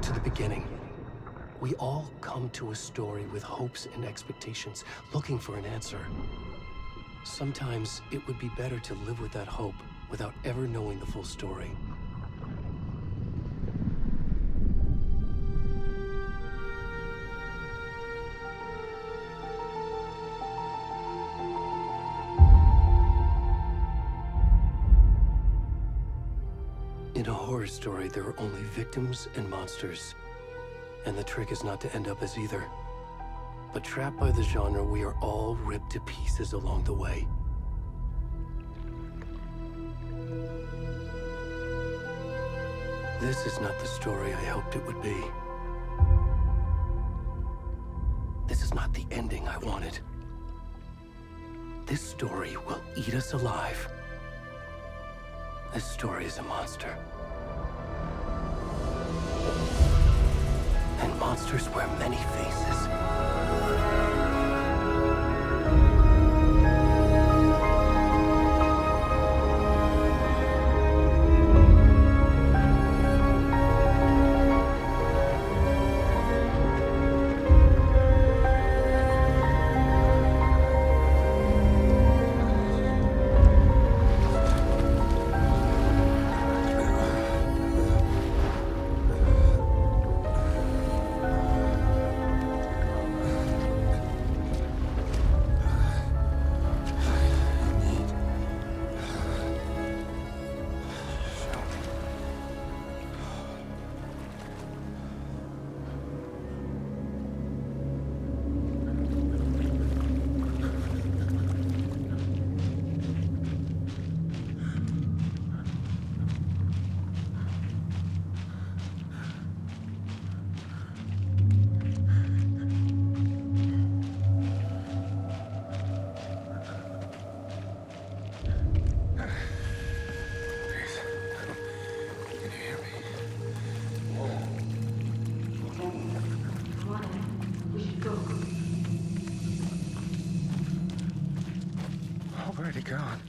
to the beginning. We all come to a story with hopes and expectations, looking for an answer. Sometimes it would be better to live with that hope without ever knowing the full story. In a horror story, there are only victims and monsters. And the trick is not to end up as either. But trapped by the genre, we are all ripped to pieces along the way. This is not the story I hoped it would be. This is not the ending I wanted. This story will eat us alive. This story is a monster. And monsters wear many faces. Already gone.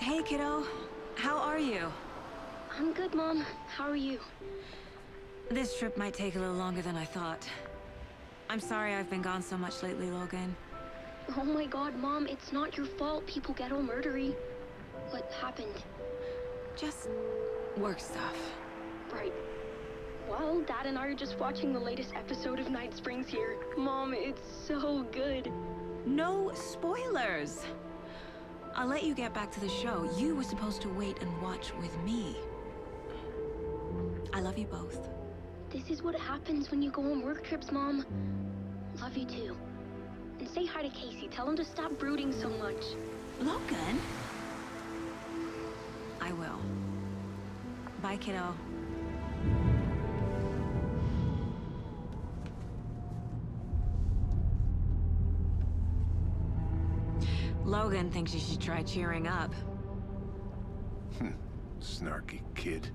Hey, kiddo. How are you? I'm good, Mom. How are you? This trip might take a little longer than I thought. I'm sorry I've been gone so much lately, Logan. Oh my god, Mom, it's not your fault people get all murdery. What happened? Just work stuff. Right. Well, Dad and I are just watching the latest episode of Night Springs here. Mom, it's so good. No spoilers! I'll let you get back to the show. You were supposed to wait and watch with me. I love you both. This is what happens when you go on work trips, Mom. Love you too. And say hi to Casey. Tell him to stop brooding so much. Logan? I will. Bye, kiddo. Logan thinks you should try cheering up. Snarky kid.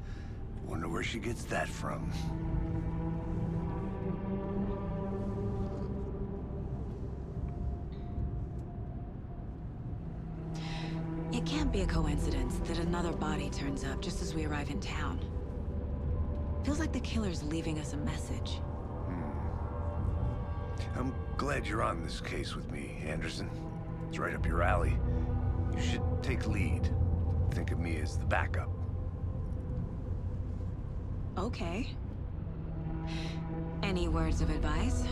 Wonder where she gets that from. It can't be a coincidence that another body turns up just as we arrive in town. Feels like the killer's leaving us a message. I'm glad you're on this case with me, Anderson. It's right up your alley. You should take lead. Think of me as the backup. Okay. Any words of advice?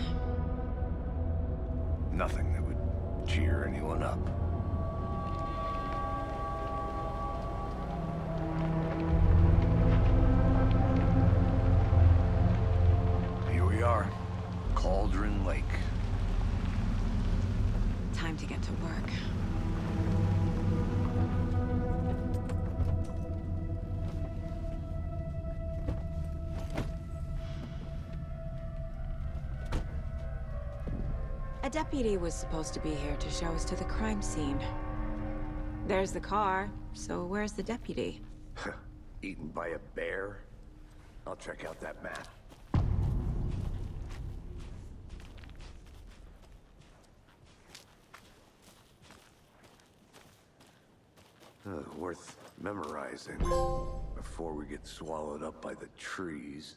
Nothing that would cheer anyone up. Here we are. Cauldron Lake. Time to get to work. A deputy was supposed to be here to show us to the crime scene. There's the car, so where's the deputy? Eaten by a bear? I'll check out that map. Worth memorizing before we get swallowed up by the trees.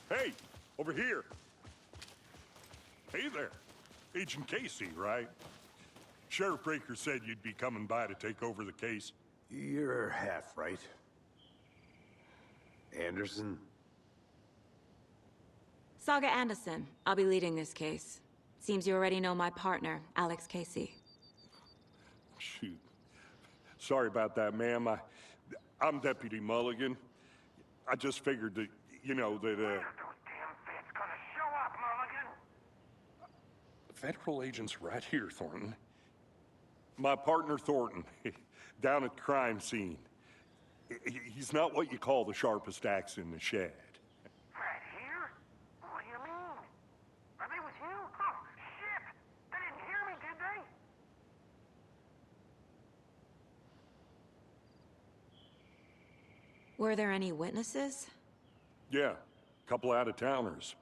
Hey, over here. Hey there. Agent Casey, right? Sheriff Breaker said you'd be coming by to take over the case. You're half right. Anderson? Saga Anderson. I'll be leading this case. Seems you already know my partner, Alex Casey. Shoot. Sorry about that, ma'am. I'm Deputy Mulligan. I just figured that, that, Those damn feds gonna show up, Mulligan? Federal agent's right here, Thornton. My partner, Thornton, down at the crime scene. He's not what you call the sharpest axe in the shed. Right here? What do you mean? Are they with you? Oh, shit! They didn't hear me, did they? Were there any witnesses? Yeah, a couple out-of-towners.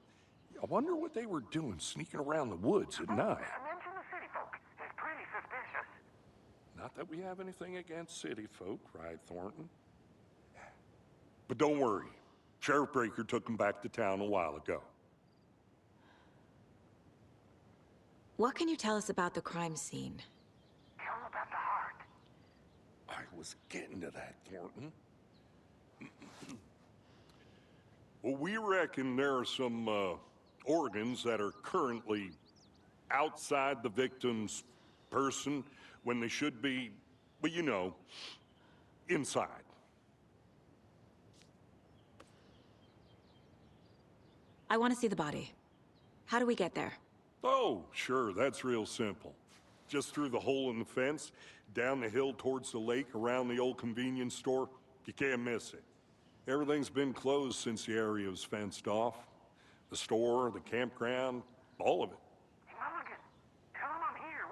I wonder what they were doing sneaking around the woods at night. Mention the city folk. It's pretty suspicious. Not that we have anything against city folk, right, Thornton? But don't worry. Sheriff Breaker took them back to town a while ago. What can you tell us about the crime scene? Tell them about the heart. I was getting to that, Thornton. Well, we reckon there are some organs that are currently outside the victim's person when they should be, well, inside. I want to see the body. How do we get there? Oh, sure, that's real simple. Just through the hole in the fence, down the hill towards the lake, around the old convenience store. You can't miss it. Everything's been closed since the area was fenced off. The store, the campground, all of it. Hey, Mulligan, tell them I'm here.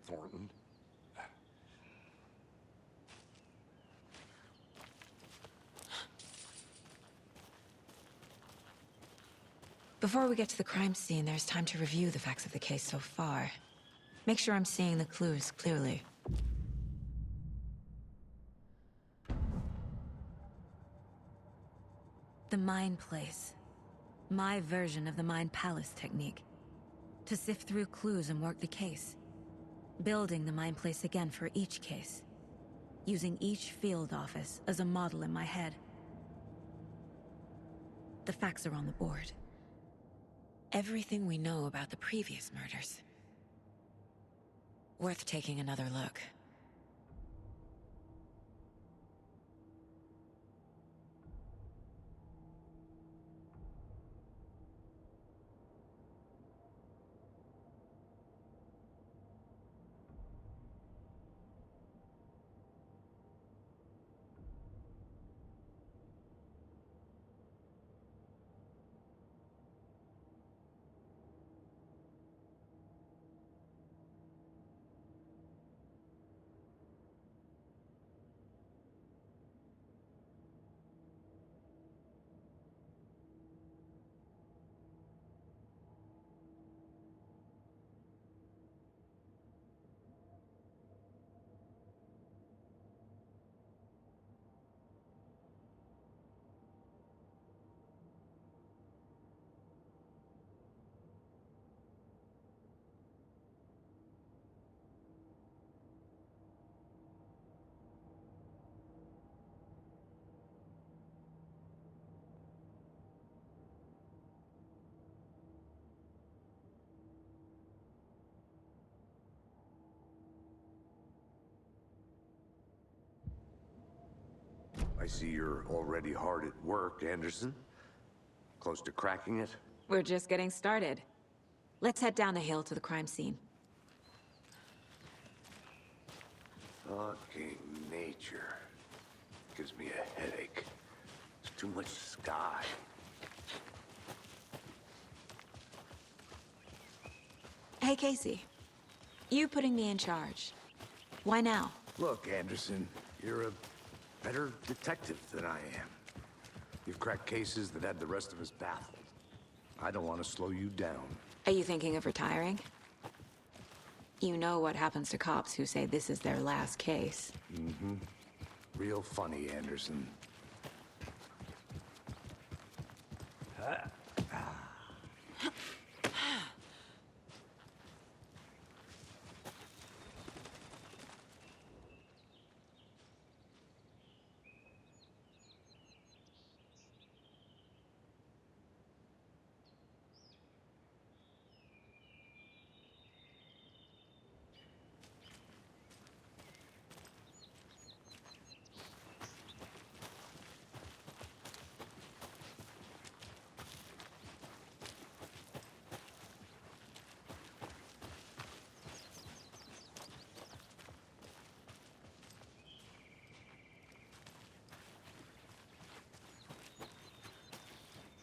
Thornton. Before we get to the crime scene, there's time to review the facts of the case so far. Make sure I'm seeing the clues clearly. The Mind Place. My version of the Mind Palace technique. To sift through clues and work the case. Building the Mind Place again for each case. Using each field office as a model in my head. The facts are on the board. Everything we know about the previous murders. Worth taking another look. I see you're already hard at work, Anderson. Close to cracking it? We're just getting started. Let's head down the hill to the crime scene. Fucking nature. Gives me a headache. There's too much sky. Hey, Casey. You putting me in charge. Why now? Look, Anderson, you're a better detective than I am. You've cracked cases that had the rest of us baffled. I don't want to slow you down. Are you thinking of retiring? You know what happens to cops who say this is their last case. Mm-hmm. Real funny, Anderson.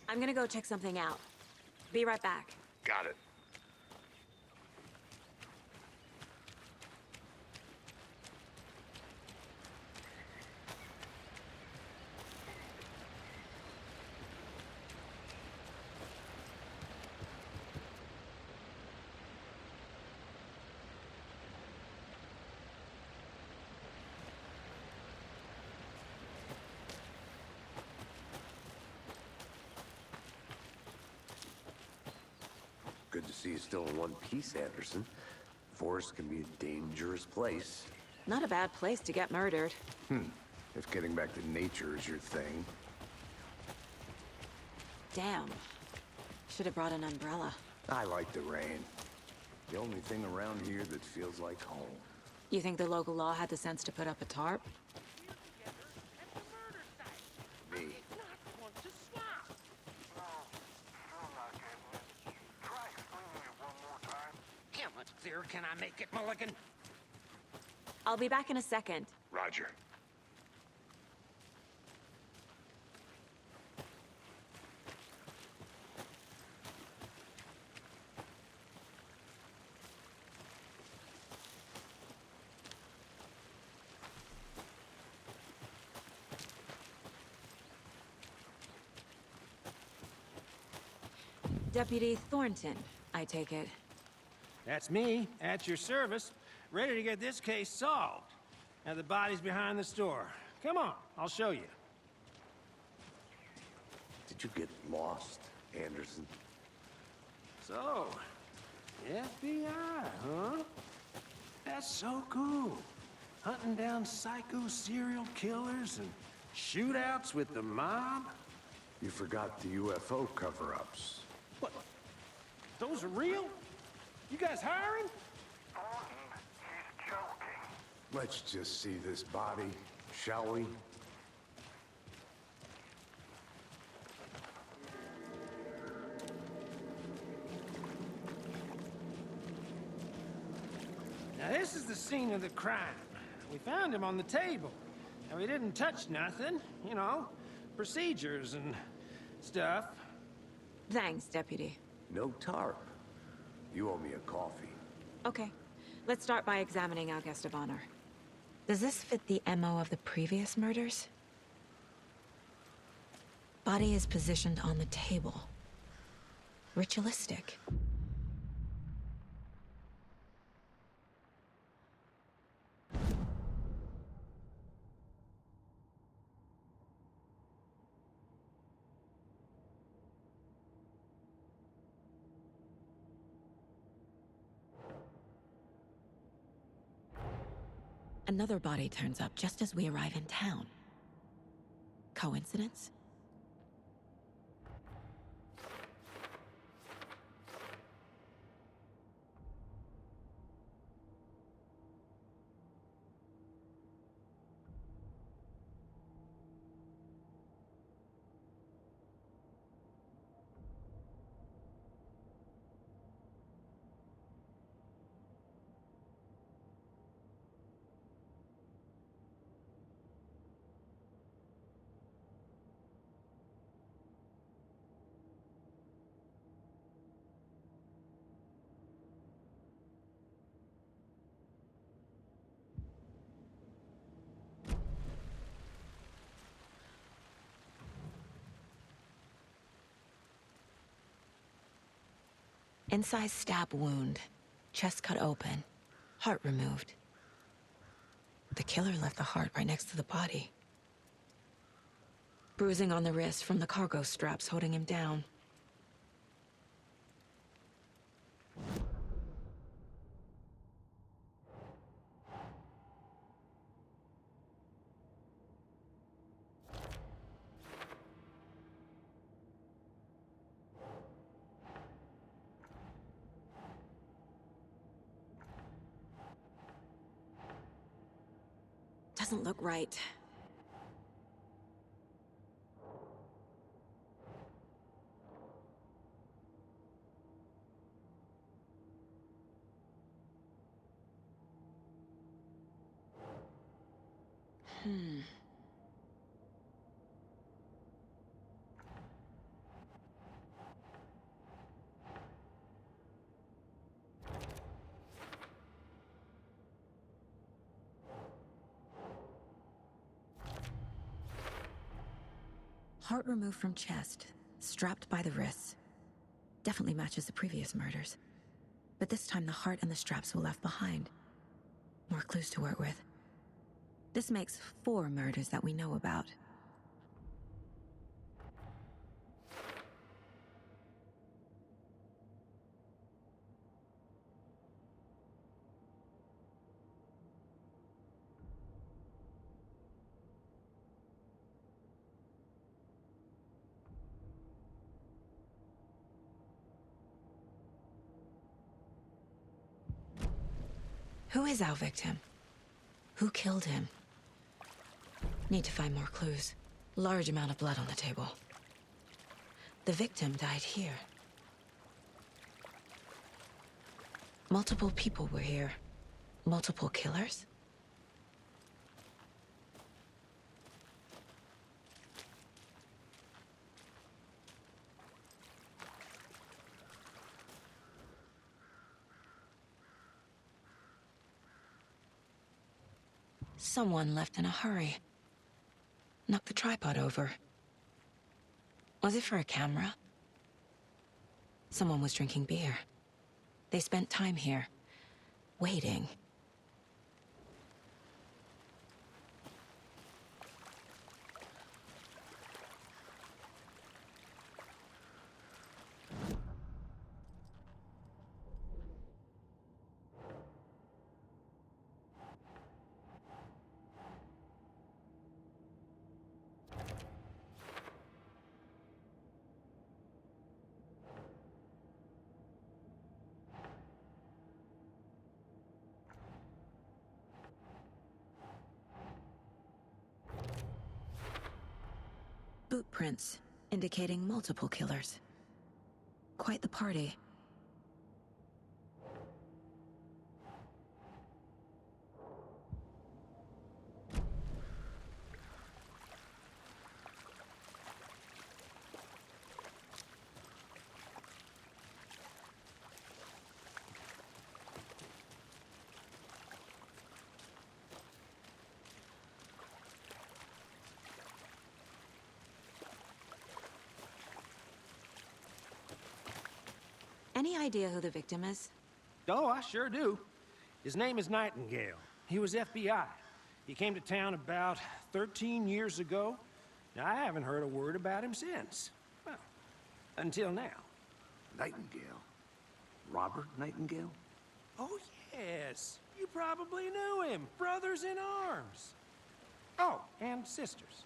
I'm gonna go check something out. Be right back. Got it. Good to see you still in one piece, Anderson. Forest can be a dangerous place. Not a bad place to get murdered. If getting back to nature is your thing. Damn. Should have brought an umbrella. I like the rain. The only thing around here that feels like home. You think the local law had the sense to put up a tarp? Me. How much clearer can I make it, Mulligan? I'll be back in a second. Roger. Deputy Thornton, I take it. That's me, at your service, ready to get this case solved. Now the body's behind the store. Come on, I'll show you. Did you get lost, Anderson? So, FBI, huh? That's so cool. Hunting down psycho serial killers and shootouts with the mob? You forgot the UFO cover-ups. What? Those are real? You guys hiring? Thornton, he's joking. Let's just see this body, shall we? Now this is the scene of the crime. We found him on the table. And we didn't touch nothing, you know, procedures and stuff. Thanks, Deputy. No tarp. You owe me a coffee. Okay, let's start by examining our guest of honor. Does this fit the MO of the previous murders? Body is positioned on the table. Ritualistic. Another body turns up just as we arrive in town. Coincidence? Incised stab wound, chest cut open, heart removed. The killer left the heart right next to the body. Bruising on the wrist from the cargo straps holding him down. Doesn't look right. Heart removed from chest, strapped by the wrists. Definitely matches the previous murders. But this time the heart and the straps were left behind. More clues to work with. This makes 4 murders that we know about. Who is our victim? Who killed him? Need to find more clues. Large amount of blood on the table. The victim died here. Multiple people were here. Multiple killers? Someone left in a hurry. Knocked the tripod over. Was it for a camera? Someone was drinking beer. They spent time here, waiting. Boot prints, indicating multiple killers. Quite the party. Any idea who the victim is? Oh, I sure do. His name is Nightingale. He was FBI. He came to town about 13 years ago. Now, I haven't heard a word about him since. Well, until now. Nightingale? Robert Nightingale? Oh, yes. You probably knew him. Brothers in arms. Oh, and sisters.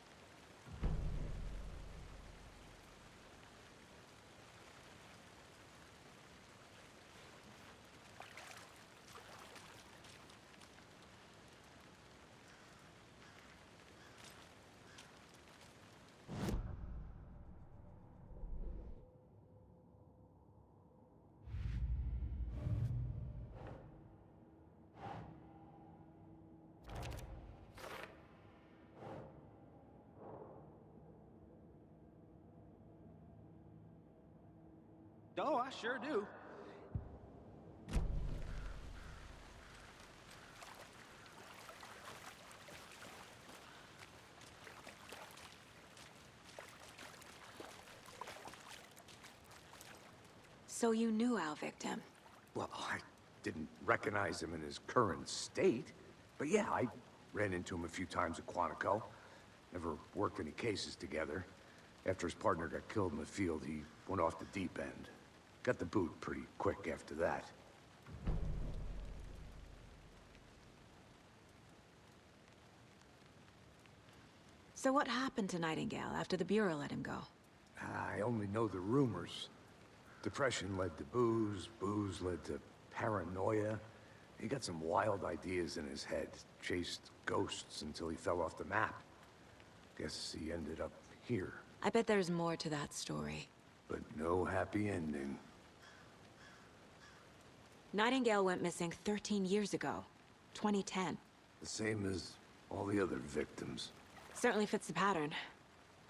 Oh, I sure do. So you knew our victim? Well, I didn't recognize him in his current state. But yeah, I ran into him a few times at Quantico. Never worked any cases together. After his partner got killed in the field, he went off the deep end. Got the boot pretty quick after that. So what happened to Nightingale after the Bureau let him go? I only know the rumors. Depression led to booze, booze led to paranoia. He got some wild ideas in his head, chased ghosts until he fell off the map. Guess he ended up here. I bet there's more to that story. But no happy ending. Nightingale went missing 13 years ago, 2010. The same as all the other victims. Certainly fits the pattern.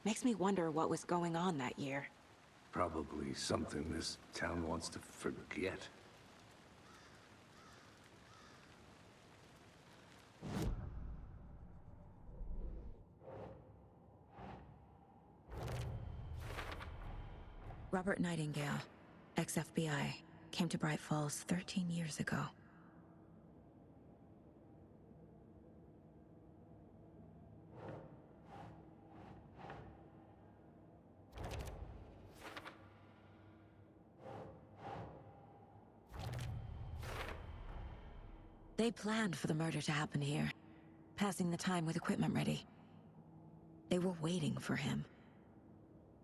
Makes me wonder what was going on that year. Probably something this town wants to forget. Robert Nightingale, ex-FBI, came to Bright Falls 13 years ago. They planned for the murder to happen here, passing the time with equipment ready. They were waiting for him.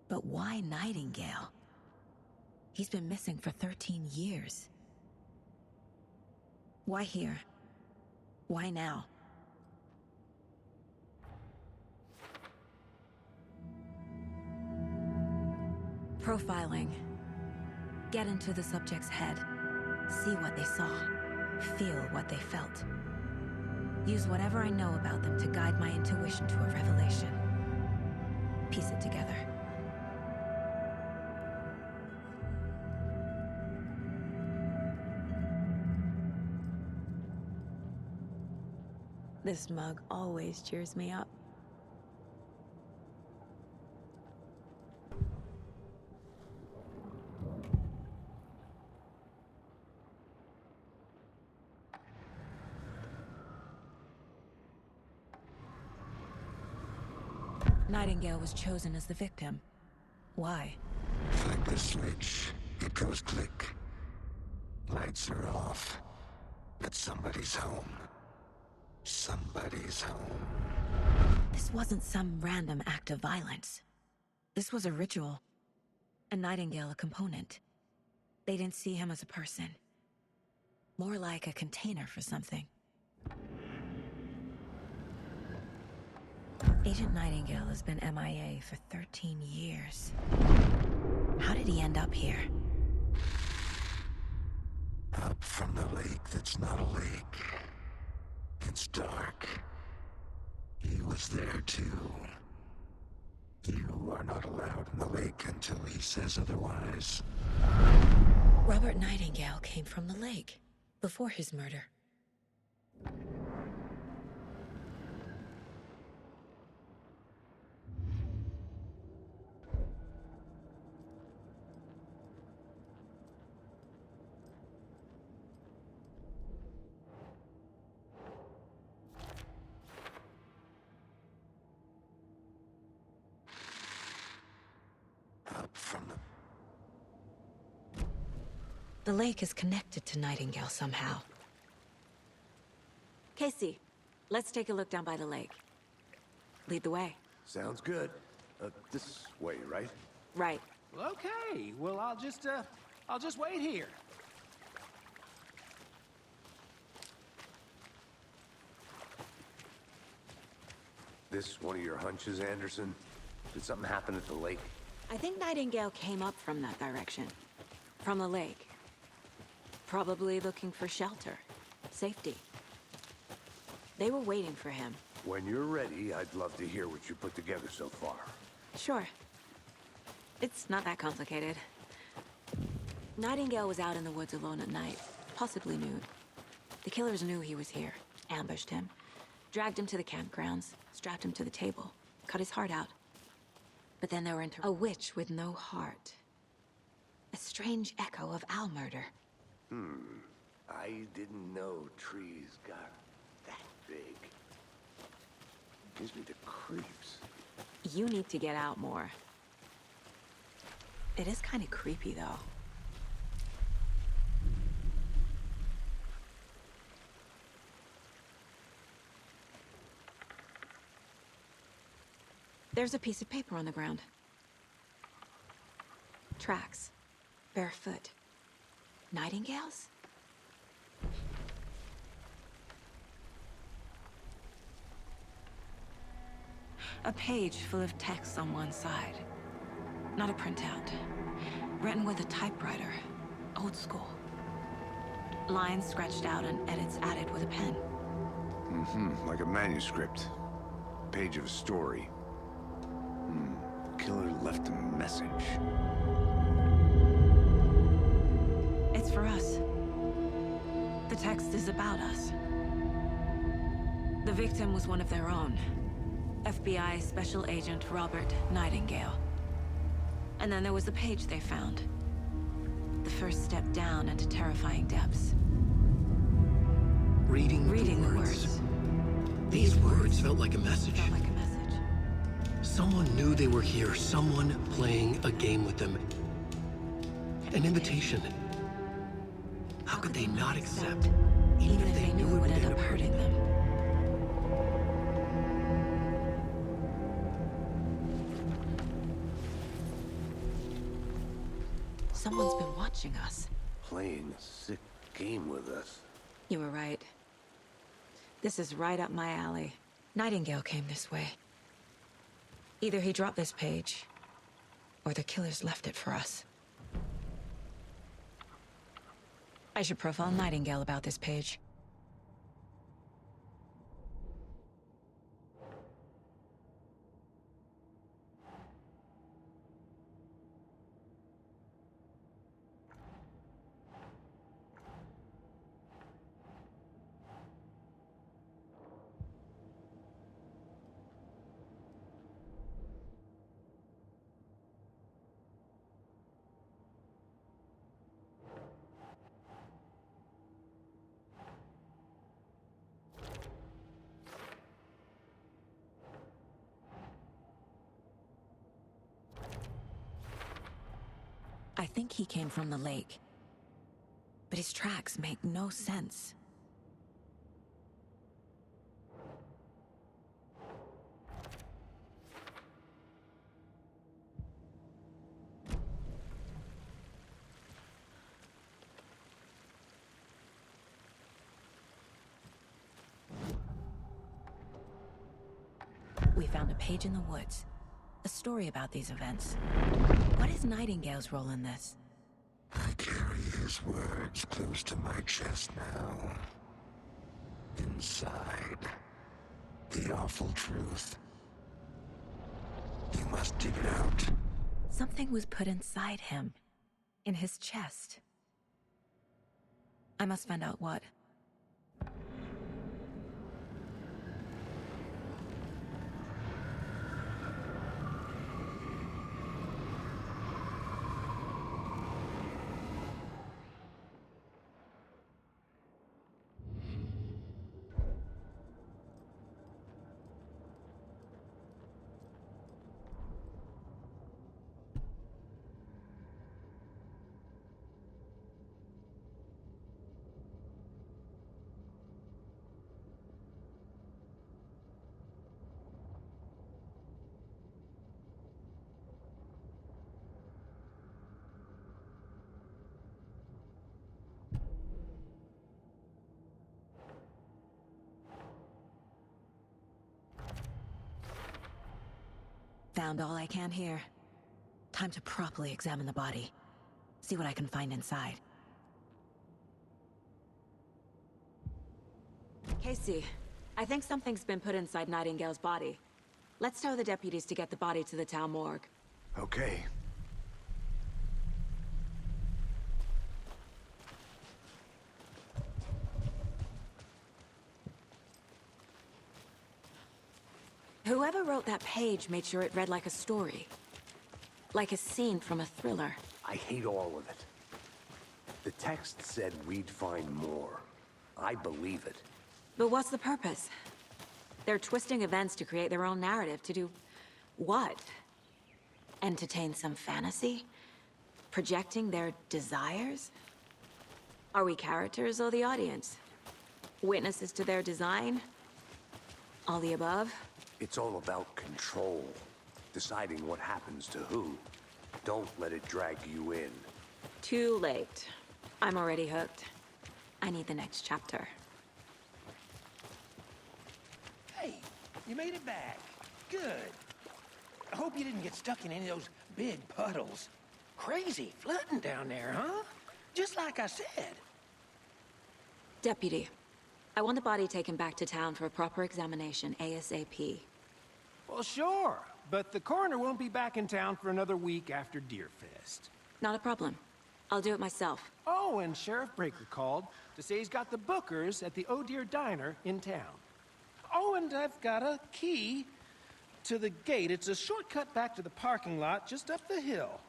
But why Nightingale? He's been missing for 13 years. Why here? Why now? Profiling. Get into the subject's head. See what they saw. Feel what they felt. Use whatever I know about them to guide my intuition to a revelation. Piece it together. This mug always cheers me up. Nightingale was chosen as the victim. Why? Flick the switch. It goes click. Lights are off. But somebody's home. Somebody's home. This wasn't some random act of violence. This was a ritual. And Nightingale a component. They didn't see him as a person. More like a container for something. Agent Nightingale has been MIA for 13 years. How did he end up here? Up from the lake that's not a lake. It's dark. He was there too. You are not allowed in the lake until he says otherwise. Robert Nightingale came from the lake, before his murder. Up from the... The lake is connected to Nightingale somehow. Casey, let's take a look down by the lake. Lead the way. Sounds good. This way, right? Right. Okay, well, I'll just wait here. This one of your hunches, Anderson? Did something happen at the lake? I think Nightingale came up from that direction. From the lake. Probably looking for shelter. Safety. They were waiting for him. When you're ready, I'd love to hear what you put together so far. Sure. It's not that complicated. Nightingale was out in the woods alone at night, possibly nude. The killers knew he was here, ambushed him, dragged him to the campgrounds, strapped him to the table, cut his heart out. But then they were into a witch with no heart. A strange echo of owl murder. I didn't know trees got that big. Gives me the creeps. You need to get out more. It is kind of creepy, though. There's a piece of paper on the ground. Tracks. Barefoot. Nightingales? A page full of text on one side. Not a printout. Written with a typewriter. Old school. Lines scratched out and edits added with a pen. Like a manuscript. Page of a story. Killer left a message. It's for us. The text is about us. The victim was one of their own. FBI Special Agent Robert Nightingale. And then there was the page they found. The first step down into terrifying depths. Reading Reading the words. These words felt like a message. Felt like a message. Someone knew they were here. Someone playing a game with them. An invitation. How could they not accept? Even if they knew it would end up hurting them. Someone's been watching us. Playing a sick game with us. You were right. This is right up my alley. Nightingale came this way. Either he dropped this page, or the killers left it for us. I should profile Nightingale about this page. I think he came from the lake. But his tracks make no sense. We found a page in the woods. A story about these events. What is Nightingale's role in this? I carry his words close to my chest now. Inside, the awful truth. You must dig it out. Something was put inside him. In his chest. I must find out what. Found all I can here. Time to properly examine the body. See what I can find inside. Casey, I think something's been put inside Nightingale's body. Let's tell the deputies to get the body to the town morgue. Okay. Whoever wrote that page made sure it read like a story. Like a scene from a thriller. I hate all of it. The text said we'd find more. I believe it. But what's the purpose? They're twisting events to create their own narrative. To do what? Entertain some fantasy? Projecting their desires? Are we characters or the audience? Witnesses to their design? All the above? It's all about control. Deciding what happens to who. Don't let it drag you in. Too late. I'm already hooked. I need the next chapter. Hey, you made it back. Good. I hope you didn't get stuck in any of those big puddles. Crazy flooding down there, huh? Just like I said. Deputy, I want the body taken back to town for a proper examination, ASAP. Well, sure. But the coroner won't be back in town for another week after Deerfest. Not a problem. I'll do it myself. Oh, and Sheriff Breaker called to say he's got the Bookers at the Oh Dear Diner in town. Oh, and I've got a key to the gate. It's a shortcut back to the parking lot just up the hill.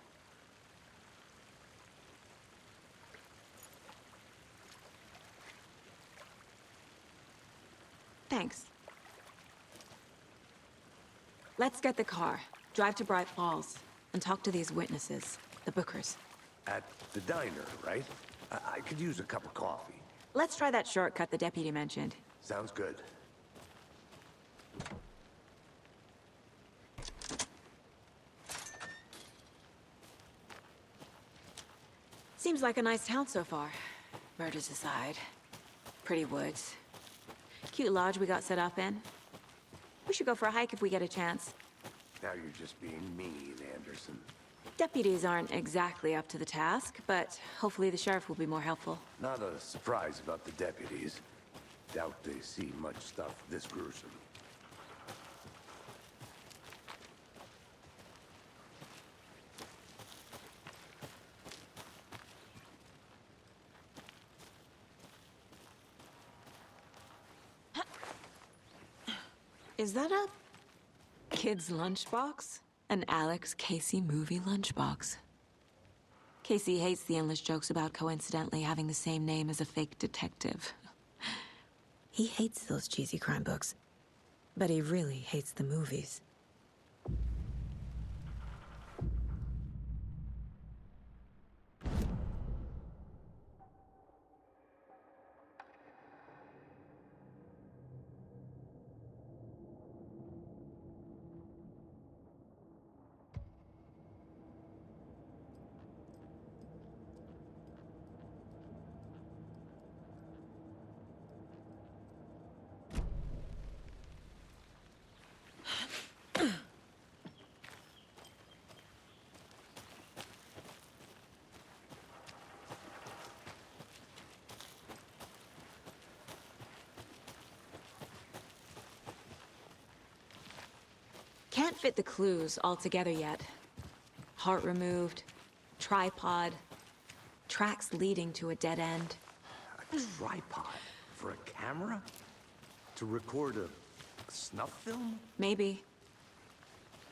Thanks. Let's get the car, drive to Bright Falls, and talk to these witnesses, the Bookers. At the diner, right? I could use a cup of coffee. Let's try that shortcut the deputy mentioned. Sounds good. Seems like a nice town so far. Murders aside. Pretty woods. Cute lodge we got set up in. We should go for a hike if we get a chance. Now you're just being mean, Anderson. Deputies aren't exactly up to the task, but hopefully the sheriff will be more helpful. Not a surprise about the deputies. Doubt they see much stuff this gruesome. Is that a kid's lunchbox? An Alex Casey movie lunchbox. Casey hates the endless jokes about coincidentally having the same name as a fake detective. He hates those cheesy crime books, but he really hates the movies. Can't fit the clues all together yet. Heart removed, tripod, tracks leading to a dead end. A tripod? For a camera? To record a snuff film? Maybe.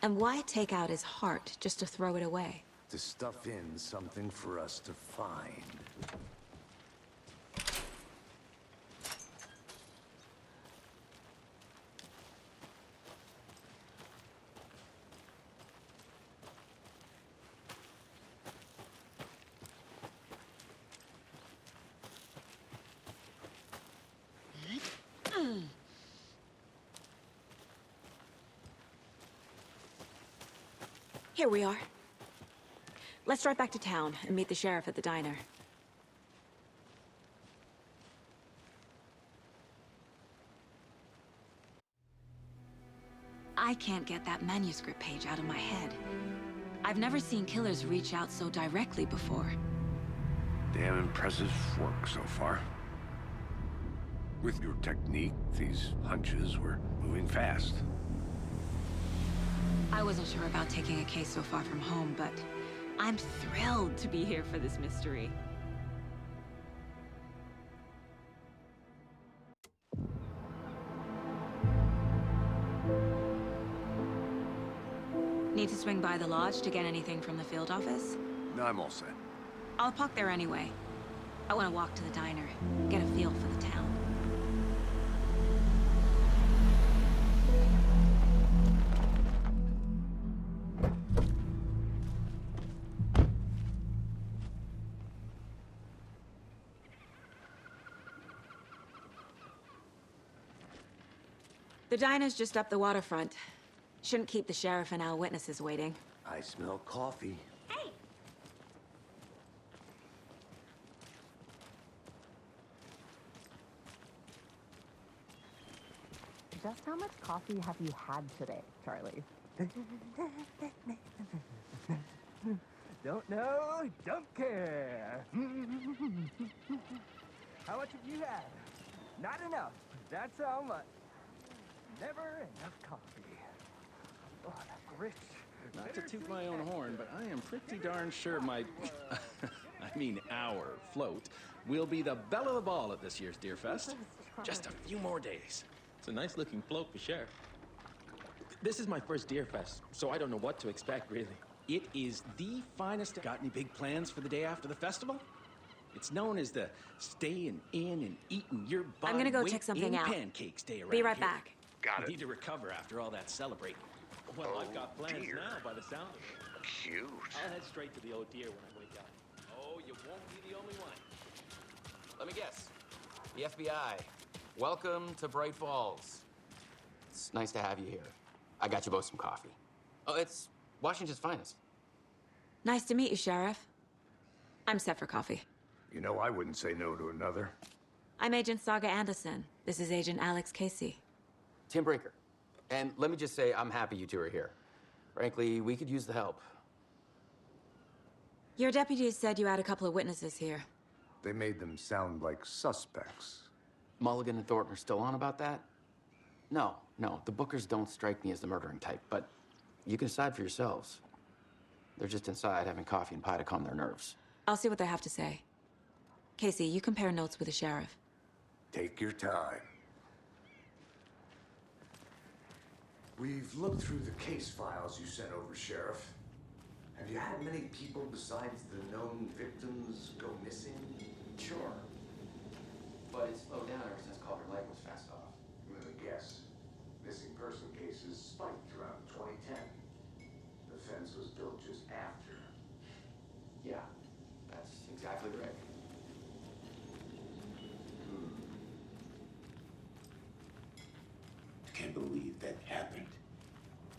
And why take out his heart just to throw it away? To stuff in something for us to find. Here we are. Let's drive back to town and meet the sheriff at the diner. I can't get that manuscript page out of my head. I've never seen killers reach out so directly before. Damn impressive work so far. With your technique, these hunches were moving fast. I wasn't sure about taking a case so far from home, but I'm thrilled to be here for this mystery. Need to swing by the lodge to get anything from the field office? No, I'm all set. I'll park there anyway. I want to walk to the diner, get a feel for the town. The diner's just up the waterfront. Shouldn't keep the sheriff and our witnesses waiting. I smell coffee. Hey! Just how much coffee have you had today, Charlie? Don't know, don't care. How much have you had? Not enough. That's how much. Never enough coffee. Oh, that's rich. Not to toot my own horn, but I am pretty darn sure my, I mean our float, will be the belle of the ball at this year's Deer Fest. Just a few more days. It's a nice looking float for sure. This is my first Deer Fest, so I don't know what to expect, really. It is the finest. Got any big plans for the day after the festival? It's known as the staying in and eating your body I'm gonna go weight check something in out. pancakes day around Be right here. back. Got You it. need to recover after all that celebrating. Well, I've got plans dear. now by the sound of it. Cute. I'll head straight to the old deer when I wake up. Oh, you won't be the only one. Let me guess. The FBI. Welcome to Bright Falls. It's nice to have you here. I got you both some coffee. Oh, it's Washington's finest. Nice to meet you, Sheriff. I'm set for coffee. You know, I wouldn't say no to another. I'm Agent Saga Anderson. This is Agent Alex Casey. Tim Brinker. And let me just say, I'm happy you two are here. Frankly, we could use the help. Your deputies said you had a couple of witnesses here. They made them sound like suspects. Mulligan and Thornton are still on about that? No, the Bookers don't strike me as the murdering type, but you can decide for yourselves. They're just inside having coffee and pie to calm their nerves. I'll see what they have to say. Casey, you compare notes with the sheriff. Take your time. We've looked through the case files you sent over, Sheriff. Have you had many people besides the known victims go missing? Sure. But it slowed down ever since Calder Lake was fast off. I'm gonna guess. Missing person cases spiked around 2010. The fence was built just after. Yeah, that's exactly right. I can't believe that happened.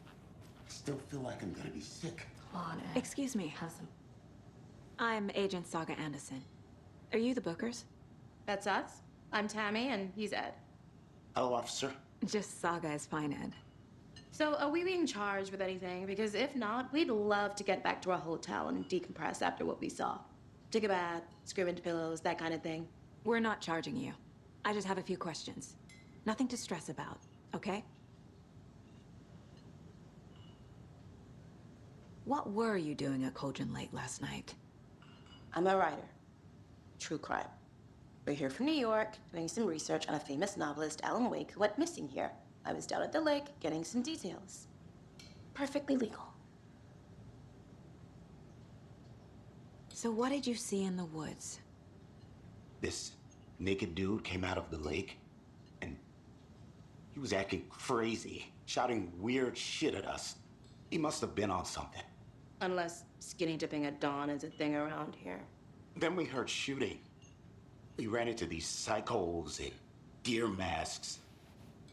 I still feel like I'm gonna be sick. Excuse me. I'm Agent Saga Anderson. Are you the Bookers? That's us. I'm Tammy, and he's Ed. Hello, officer. Just Saga is fine, Ed. So, are we being charged with anything? Because if not, we'd love to get back to our hotel and decompress after what we saw. Take a bath, scream into pillows, that kind of thing. We're not charging you. I just have a few questions. Nothing to stress about, okay? What were you doing at Cauldron Lake last night? I'm a writer. True crime. We're here from New York, doing some research on a famous novelist, Alan Wake, who went missing here. I was down at the lake, getting some details. Perfectly legal. So what did you see in the woods? This naked dude came out of the lake, and he was acting crazy, shouting weird shit at us. He must have been on something. Unless skinny dipping at dawn is a thing around here. Then we heard shooting. We ran into these psychos in deer masks.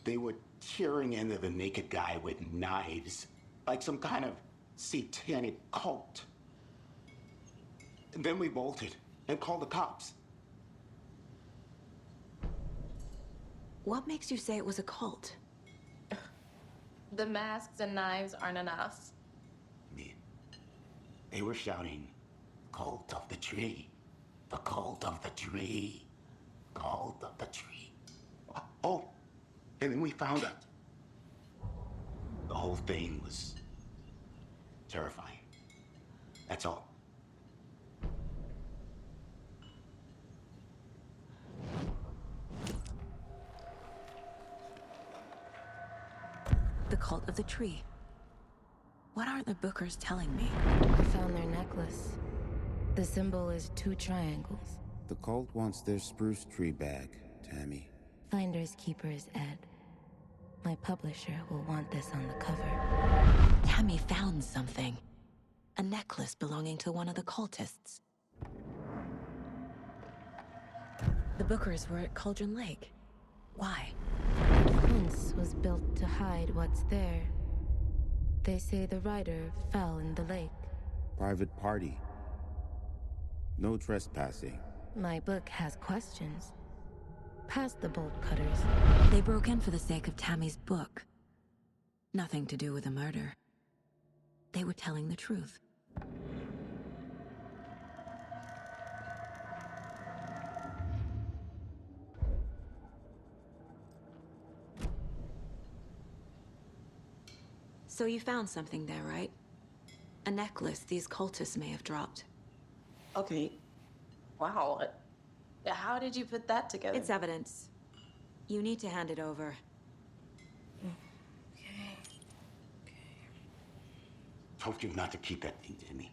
They were tearing into the naked guy with knives, like some kind of satanic cult. And then we bolted and called the cops. What makes you say it was a cult? The masks and knives aren't enough. They were shouting, "Cult of the tree, the cult of the tree, cult of the tree." Oh, and then we found it. The whole thing was terrifying. That's all. The cult of the tree. What aren't the Bookers telling me? I found their necklace. The symbol is 2 triangles. The cult wants their spruce tree back, Tammy. Finders keepers, Ed. My publisher will want this on the cover. Tammy found something. A necklace belonging to one of the cultists. The Bookers were at Cauldron Lake. Why? The fence was built to hide what's there. They say the writer fell in the lake. Private party. No trespassing. My book has questions. Past the bolt cutters. They broke in for the sake of Tammy's book. Nothing to do with a murder. They were telling the truth. So you found something there, right? A necklace these cultists may have dropped. Okay. Wow. How did you put that together? It's evidence. You need to hand it over. Okay. Told you not to keep that thing to me.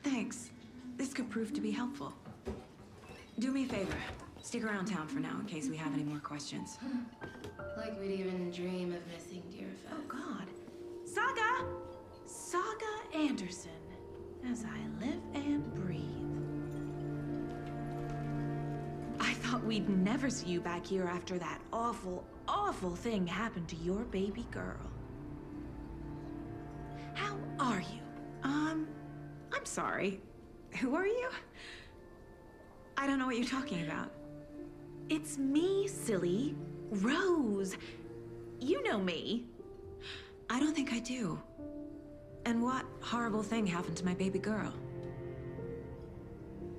Thanks. This could prove to be helpful. Do me a favor. Stick around town for now in case we have any more questions. Like we'd even dream of missing Deerfest. Oh, God. Saga! Saga Anderson. As I live and breathe. I thought we'd never see you back here after that awful, awful thing happened to your baby girl. How are you? I'm sorry. Who are you? I don't know what you're talking about. It's me, silly. Rose. You know me. I don't think I do. And what horrible thing happened to my baby girl?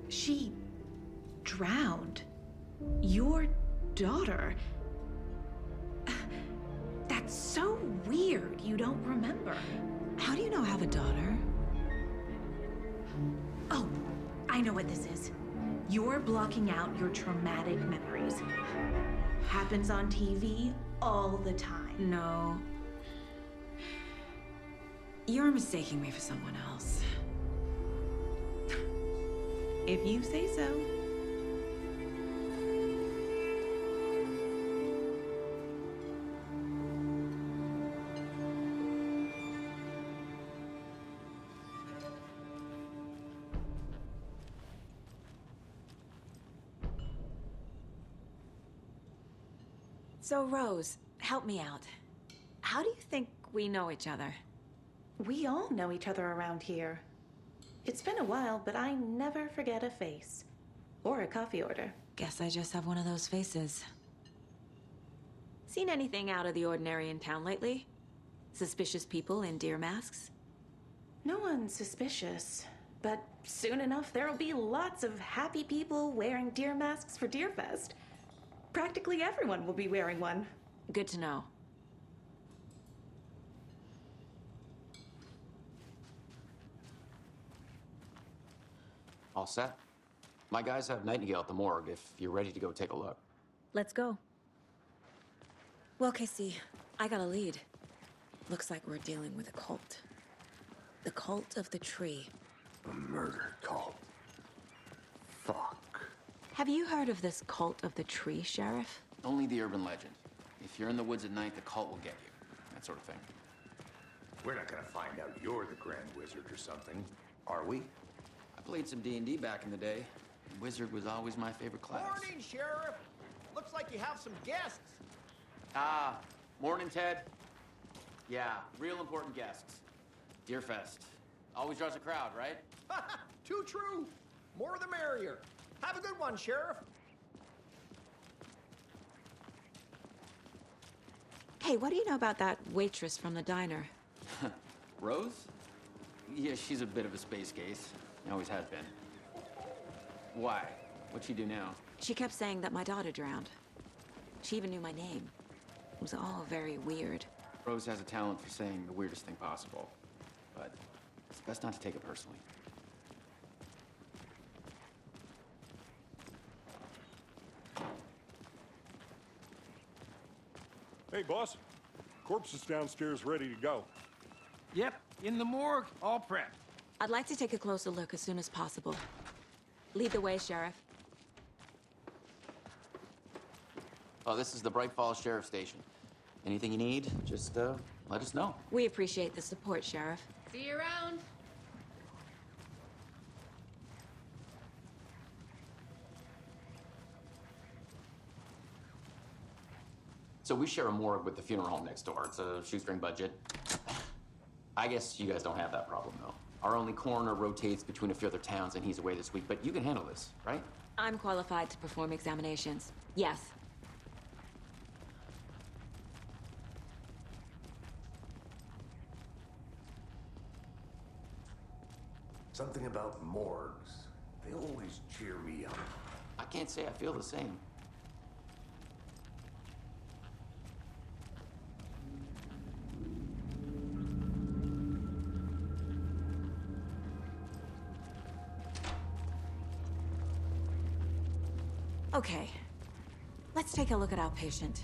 She drowned. Your daughter. That's so weird you don't remember. How do you know I have a daughter? Oh, I know what this is. You're blocking out your traumatic memories. Happens on TV all the time. No. You're mistaking me for someone else. If you say so. So, Rose, help me out. How do you think we know each other? We all know each other around here. It's been a while, but I never forget a face. Or a coffee order. Guess I just have one of those faces. Seen anything out of the ordinary in town lately? Suspicious people in deer masks? No one's suspicious. But soon enough, there'll be lots of happy people wearing deer masks for Deerfest. Practically everyone will be wearing one. Good to know. All set? My guys have Nightingale at the morgue if you're ready to go take a look. Let's go. Well, Casey, I got a lead. Looks like we're dealing with a cult. The cult of the tree. A murder cult. Fuck. Have you heard of this cult of the tree, Sheriff? Only the urban legend. If you're in the woods at night, the cult will get you. That sort of thing. We're not gonna find out you're the Grand Wizard or something, are we? I played some D&D back in the day. Wizard was always my favorite class. Morning, Sheriff. Looks like you have some guests. Ah, morning, Ted. Yeah, real important guests. Deerfest. Always draws a crowd, right? Too true. More the merrier. Have a good one, Sheriff. Hey, what do you know about that waitress from the diner? Rose? Yeah, she's a bit of a space case. Always has been. Why? What'd she do now? She kept saying that my daughter drowned. She even knew my name. It was all very weird. Rose has a talent for saying the weirdest thing possible. But it's best not to take it personally. Hey, boss. Corpse is downstairs ready to go. Yep, in the morgue, all prepped. I'd like to take a closer look as soon as possible. Lead the way, Sheriff. Oh, this is the Bright Falls Sheriff Station. Anything you need, just let us know. We appreciate the support, Sheriff. See you around. So we share a morgue with the funeral home next door. It's a shoestring budget. I guess you guys don't have that problem, though. Our only coroner rotates between a few other towns, and he's away this week, but you can handle this, right? I'm qualified to perform examinations. Yes. Something about morgues. They always cheer me up. I can't say I feel the same. Okay. Let's take a look at our patient.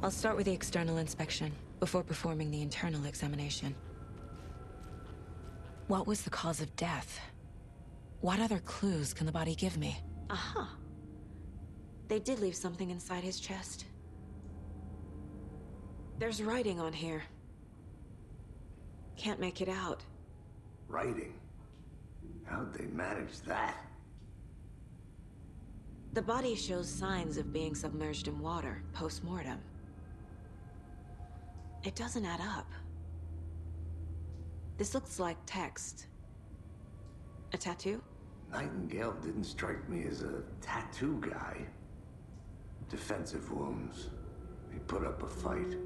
I'll start with the external inspection before performing the internal examination. What was the cause of death? What other clues can the body give me? Aha. They did leave something inside his chest. There's writing on here. Can't make it out. Writing? How'd they manage that? The body shows signs of being submerged in water post-mortem. It doesn't add up. This looks like text. A tattoo? Nightingale didn't strike me as a tattoo guy. Defensive wounds. He put up a fight.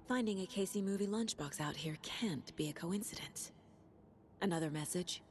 Finding a Casey movie lunchbox out here can't be a coincidence. Another message?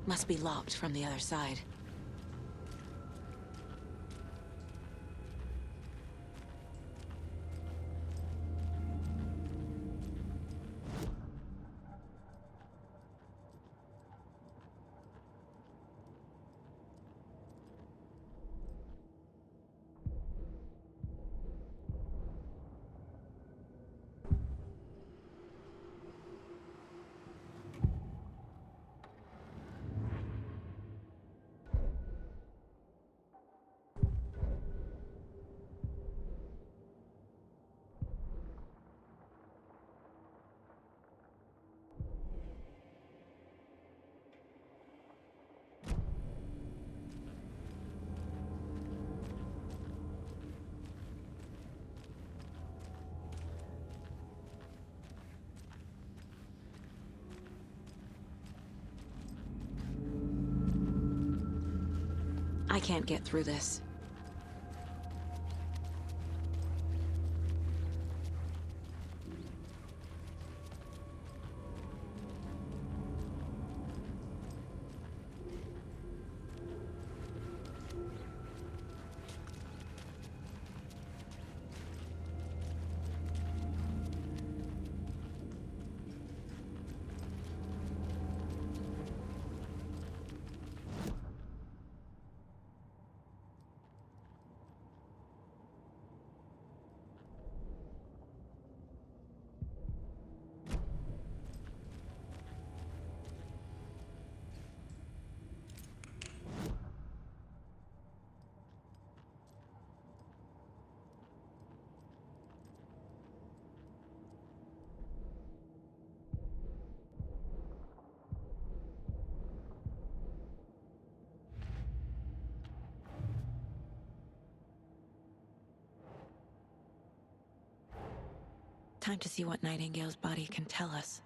Must be locked from the other side. I can't get through this. Time to see what Nightingale's body can tell us.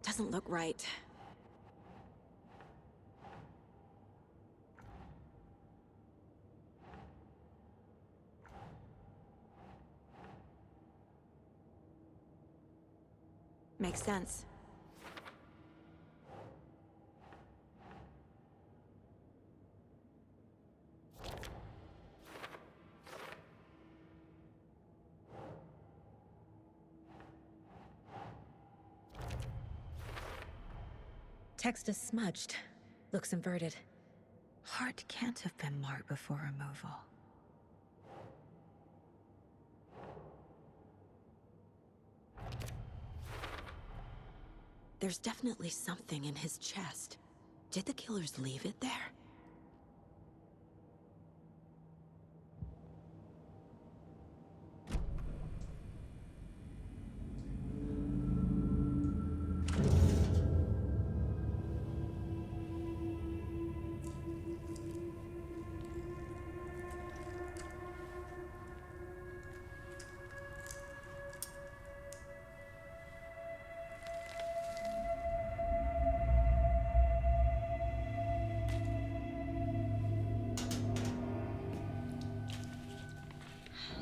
Doesn't look right. Makes sense. Text is smudged. Looks inverted. Heart can't have been marked before removal. There's definitely something in his chest. Did the killers leave it there?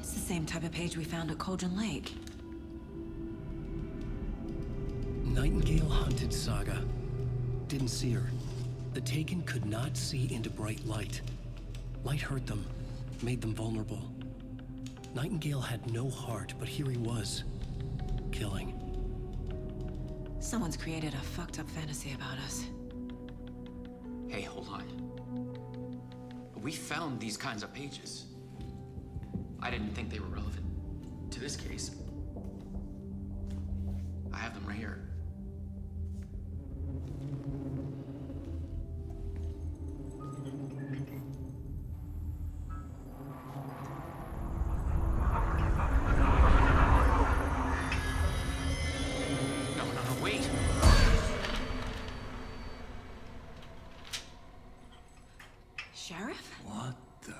Same type of page we found at Cauldron Lake. Nightingale hunted Saga. Didn't see her. The Taken could not see into bright light. Light hurt them, made them vulnerable. Nightingale had no heart, but here he was, killing. Someone's created a fucked up fantasy about us. Hey, hold on. We found these kinds of pages. I didn't think they were relevant to this case. I have them right here. No, wait! Sheriff? What the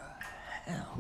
hell?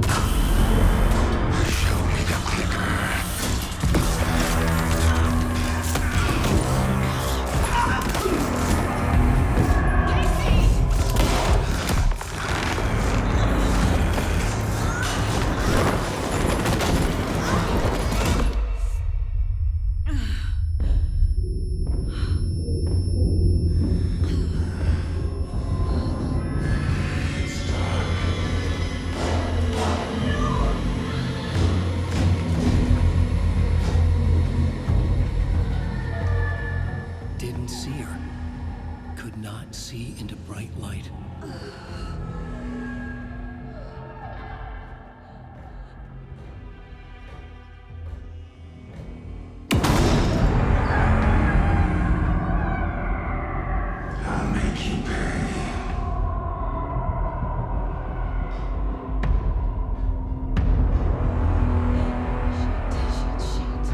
bright light. I'll make you pay.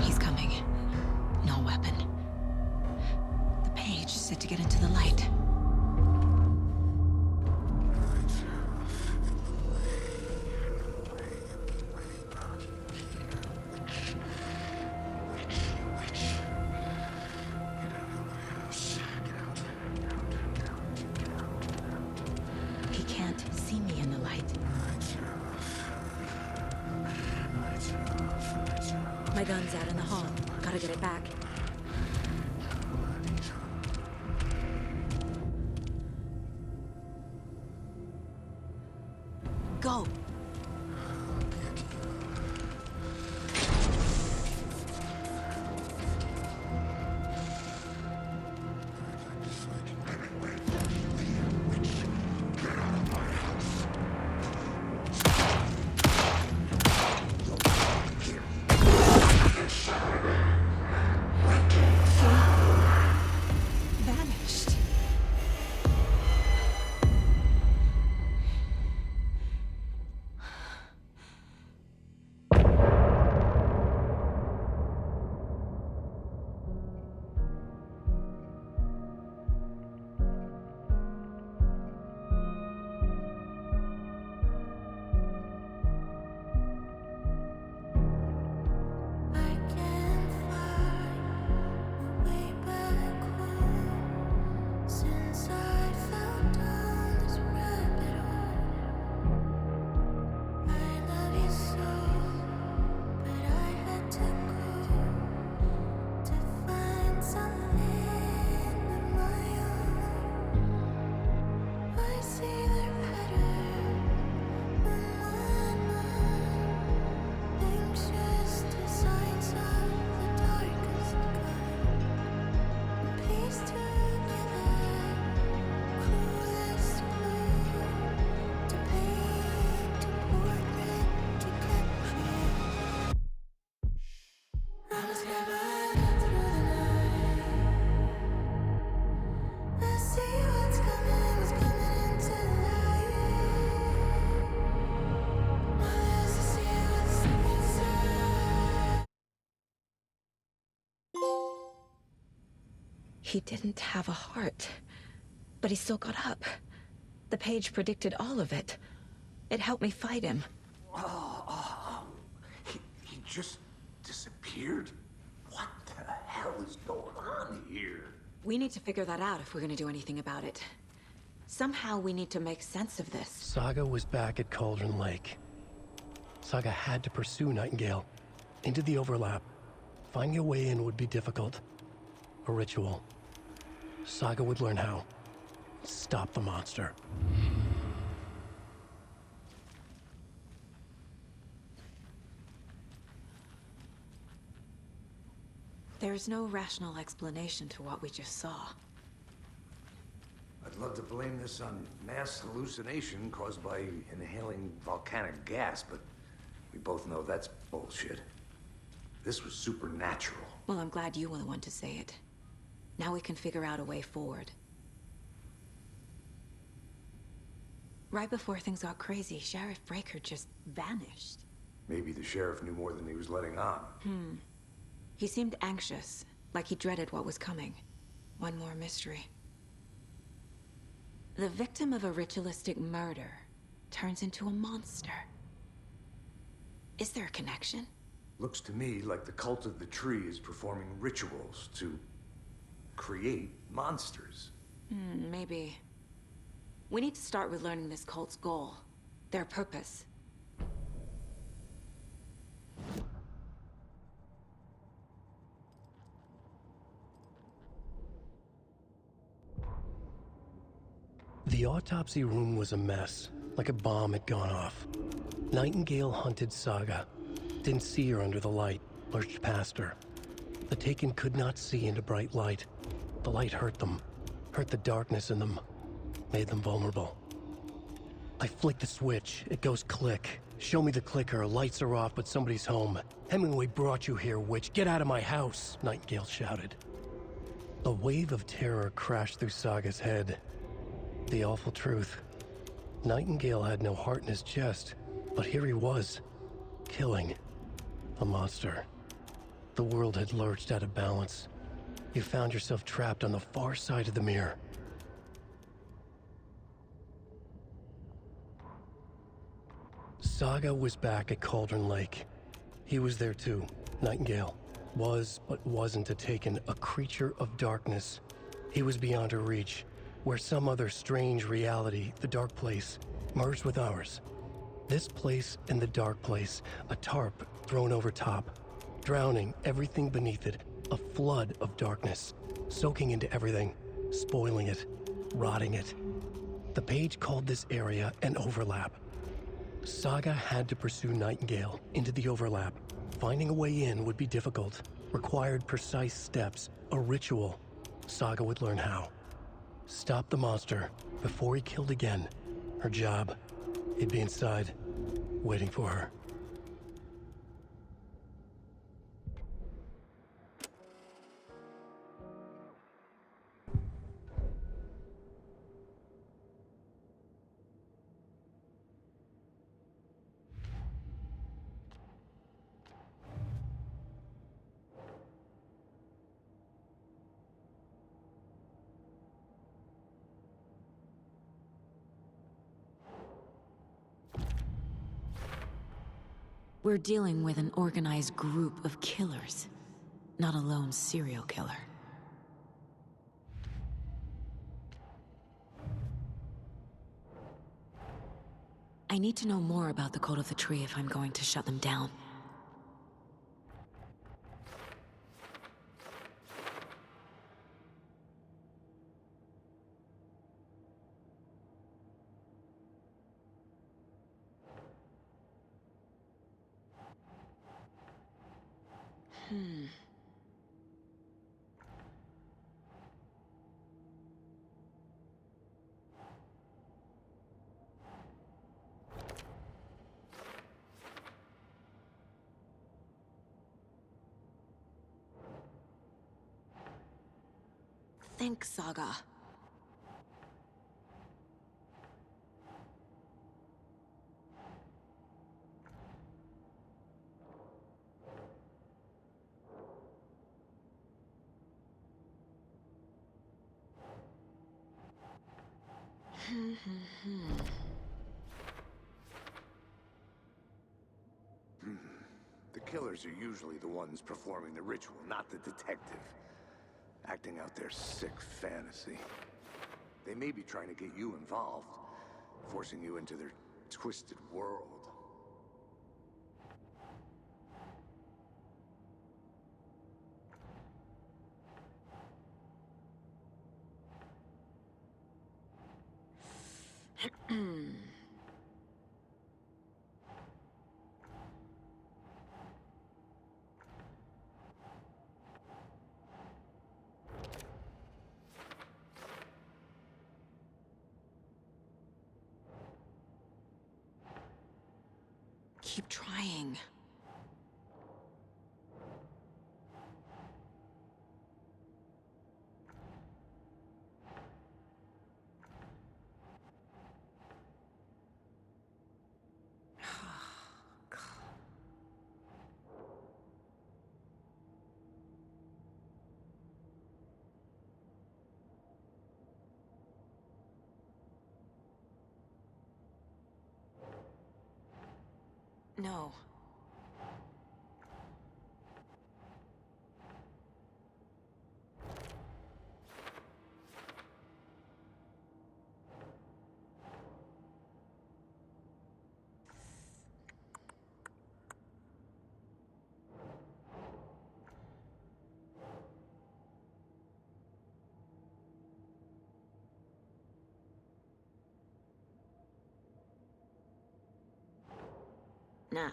He's coming. No weapon. The page said to get into the light. He can't see me in the light. My gun's out in the hall. Gotta get it back. Go! Vanished. Since I fell down this rabbit hole, I love you so, but I had to go to find something of my own. I see their pattern on my mind, anxious designs of the darkest kind, pieced together. Clueless clue to paint a portrait to capture. I was never through the night. I see what's coming into the light. My eyes to see what's inside. He didn't have a heart, but he still got up. The page predicted all of it. It helped me fight him. He just disappeared? What the hell is going on here? We need to figure that out if we're gonna do anything about it. Somehow we need to make sense of this. Saga was back at Cauldron Lake. Saga had to pursue Nightingale. Into the overlap. Finding a way in would be difficult. A ritual. Saga would learn how. Stop the monster. There's no rational explanation to what we just saw. I'd love to blame this on mass hallucination caused by inhaling volcanic gas, but we both know that's bullshit. This was supernatural. Well, I'm glad you were the one to say it. Now we can figure out a way forward. Right before things got crazy, Sheriff Breaker just vanished. Maybe the sheriff knew more than he was letting on. He seemed anxious, like he dreaded what was coming. One more mystery. The victim of a ritualistic murder turns into a monster. Is there a connection? Looks to me like the cult of the tree is performing rituals to create monsters. Maybe. We need to start with learning this cult's goal, their purpose. The autopsy room was a mess, like a bomb had gone off. Nightingale hunted Saga. Didn't see her under the light, lurched past her. The Taken could not see into bright light. The light hurt them, hurt the darkness in them. made them vulnerable. I flick the switch, it goes click. Show me the clicker, lights are off, but somebody's home. Hemingway brought you here, witch. Get out of my house, Nightingale shouted. A wave of terror crashed through Saga's head. The awful truth. Nightingale had no heart in his chest, but here he was, killing a monster. The world had lurched out of balance. You found yourself trapped on the far side of the mirror. Saga was back at Cauldron Lake. He was there too, Nightingale. Was, but wasn't a Taken, a creature of darkness. He was beyond her reach, where some other strange reality, the dark place, merged with ours. This place and the dark place, a tarp thrown over top, drowning everything beneath it, a flood of darkness, soaking into everything, spoiling it, rotting it. The page called this area an overlap. Saga had to pursue Nightingale into the overlap. Finding a way in would be difficult, required precise steps, a ritual. Saga would learn how. Stop the monster before he killed again. Her job. He'd be inside, waiting for her. We're dealing with an organized group of killers, not a lone serial killer. I need to know more about the Code of the Tree if I'm going to shut them down. Think, Saga. The killers are usually the ones performing the ritual, not the detective. Acting out their sick fantasy. They may be trying to get you involved, forcing you into their twisted world. Keep trying. No. Nah.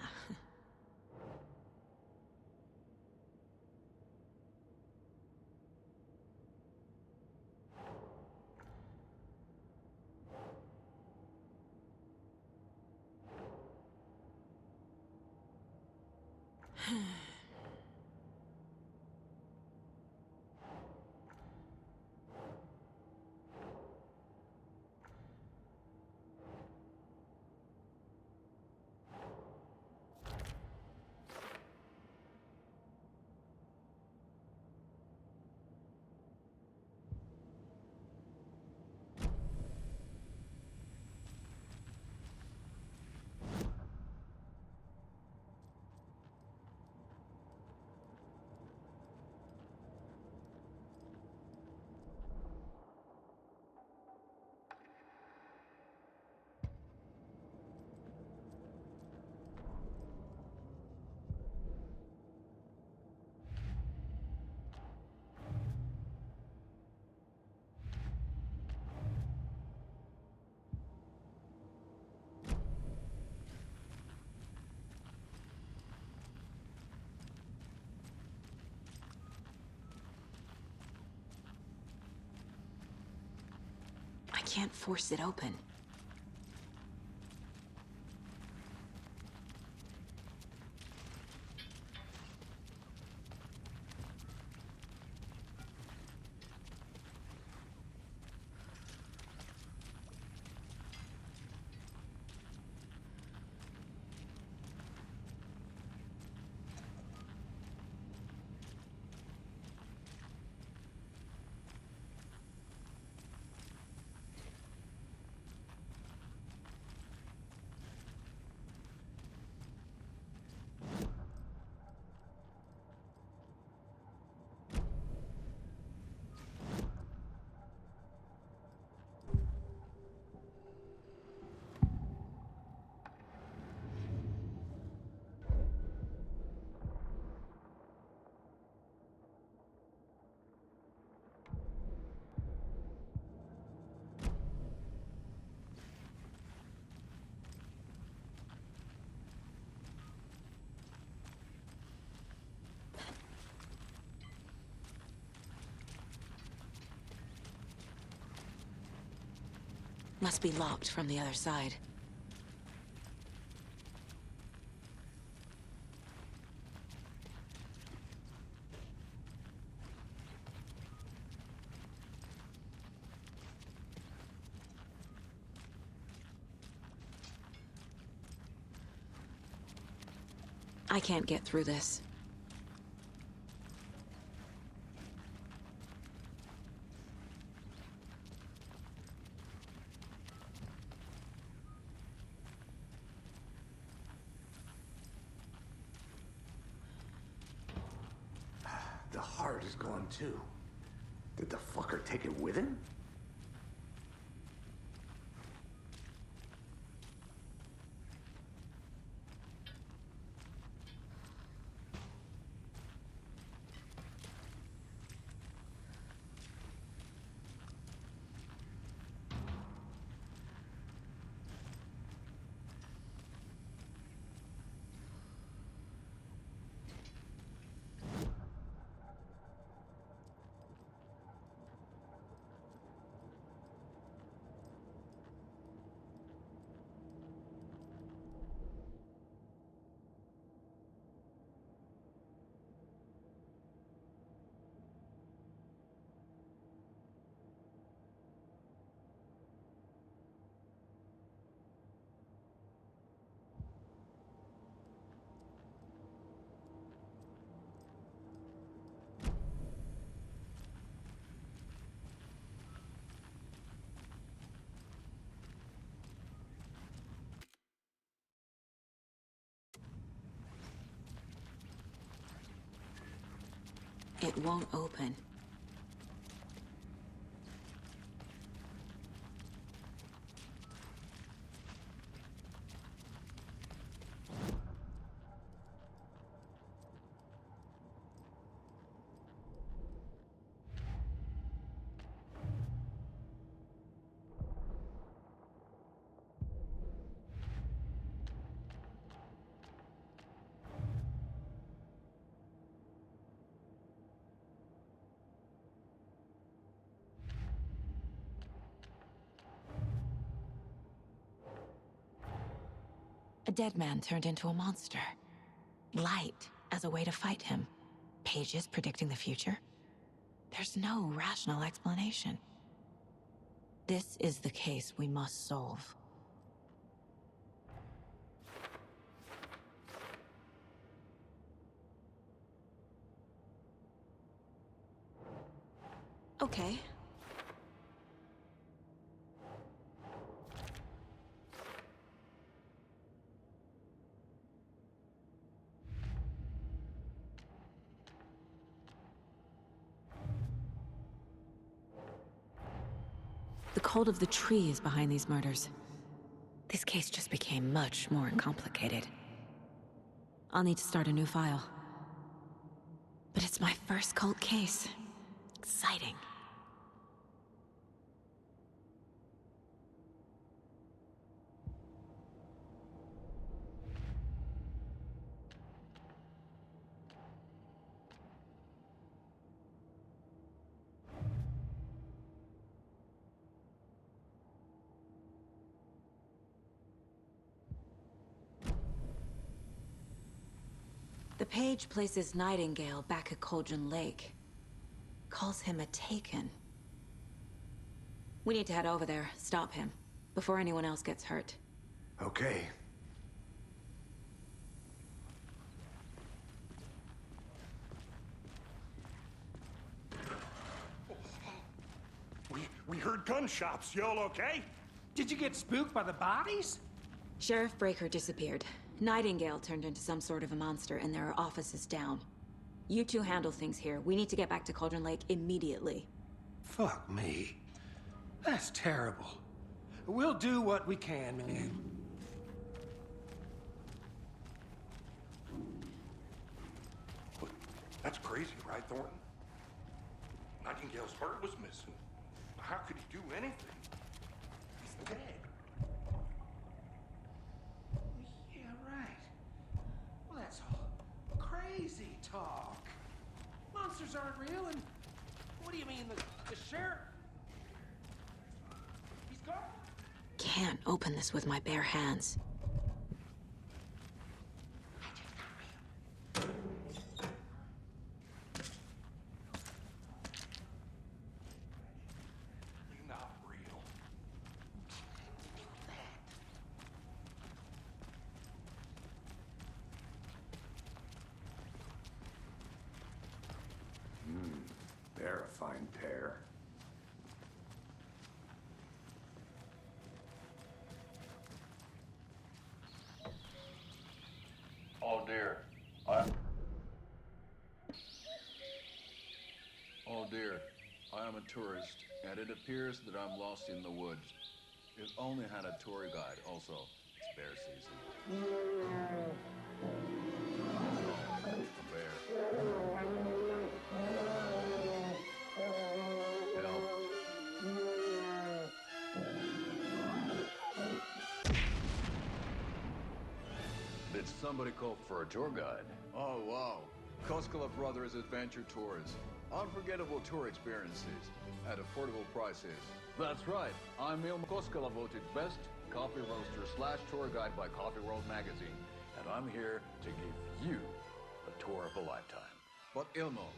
I can't force it open. Must be locked from the other side. I can't get through this. The heart is gone too. Did the fucker take it with him? It won't open. A dead man turned into a monster. Light as a way to fight him. Pages predicting the future? There's no rational explanation. This is the case we must solve. Okay. The cult of the tree is behind these murders. This case just became much more complicated. I'll need to start a new file. But it's my first cult case. Exciting. The page places Nightingale back at Cauldron Lake. Calls him a Taken. We need to head over there, stop him, before anyone else gets hurt. Okay. We heard gunshots. Y'all okay? Did you get spooked by the bodies? Sheriff Breaker disappeared. Nightingale turned into some sort of a monster, and there are offices down. You two handle things here. We need to get back to Cauldron Lake immediately. Fuck me. That's terrible. We'll do what we can, man. That's crazy, right, Thornton? Nightingale's heart was missing. How could he do anything? He's dead. Yeah, right. Well, that's all crazy talk. Monsters aren't real, and what do you mean, the sheriff? He's gone? Can't open this with my bare hands. Not real. They're a fine pair. Oh dear. Oh dear. I am a tourist, and it appears that I'm lost in the woods. It only had a tour guide, also. It's bear season. A bear. Help. Did somebody call for a tour guide? Oh, wow. Koskela Brothers Adventure Tours. Unforgettable tour experiences at affordable prices. That's right. I'm Ilmo Koskela, voted best coffee roaster / tour guide by Coffee World magazine. And I'm here to give you a tour of a lifetime. But Ilmo,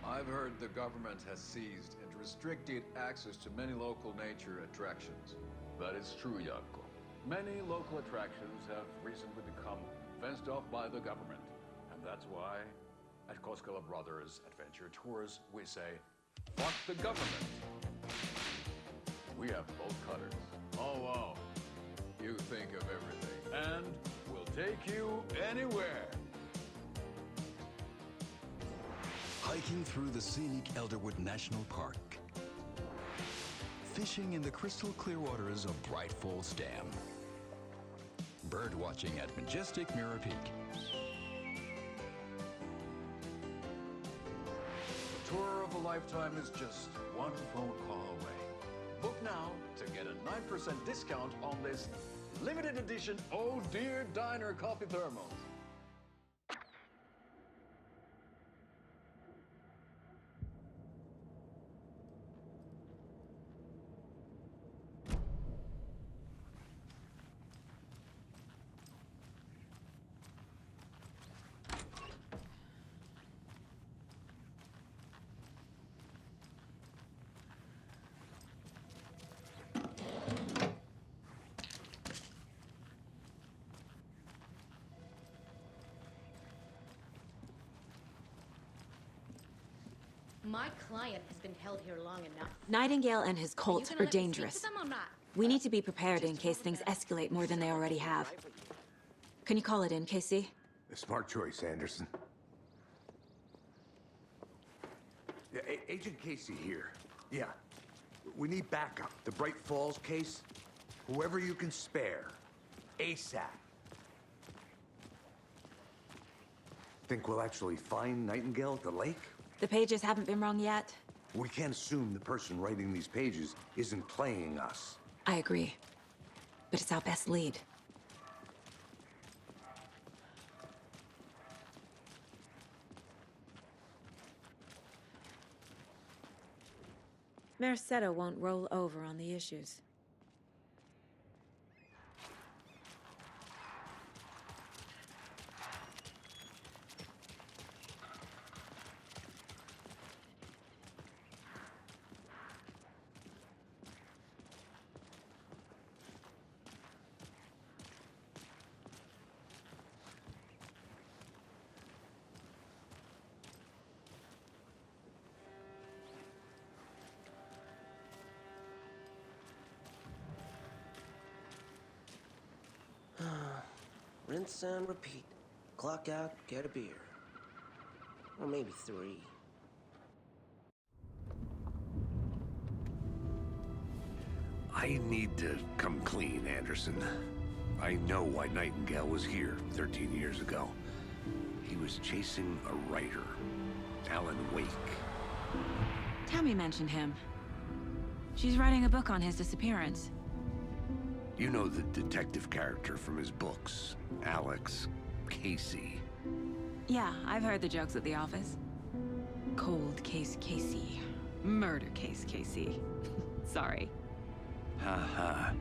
I've heard the government has seized and restricted access to many local nature attractions. That is true, Jaakko. Many local attractions have recently become fenced off by the government. And that's why, at Koskela Brothers Adventure Tours, we say, fuck the government. We have bolt cutters. Oh, wow. You think of everything. And we'll take you anywhere. Hiking through the scenic Elderwood National Park. Fishing in the crystal clear waters of Bright Falls Dam. Bird watching at majestic Mirror Peak. The tour of a lifetime is just one phone call away. Book now to get a 9% discount on this limited edition Oh Dear Diner coffee thermos. My client has been held here long enough. Nightingale and his cult you are gonna let me speak dangerous. to them or not? We need to be prepared in case things escalate more than they already have. Can you call it in, Casey? A smart choice, Anderson. Yeah, Agent Casey here. Yeah. We need backup. The Bright Falls case, whoever you can spare. ASAP. Think we'll actually find Nightingale at the lake? The pages haven't been wrong yet. We can't assume the person writing these pages isn't playing us. I agree. But it's our best lead. Mercado won't roll over on the issues. Rinse and repeat. Clock out, get a beer. Or maybe 3. I need to come clean, Anderson. I know why Nightingale was here 13 years ago. He was chasing a writer, Alan Wake. Tammy mentioned him. She's writing a book on his disappearance. You know the detective character from his books, Alex Casey. Yeah, I've heard the jokes at the office. Cold case Casey. Murder case Casey. Sorry. Ha.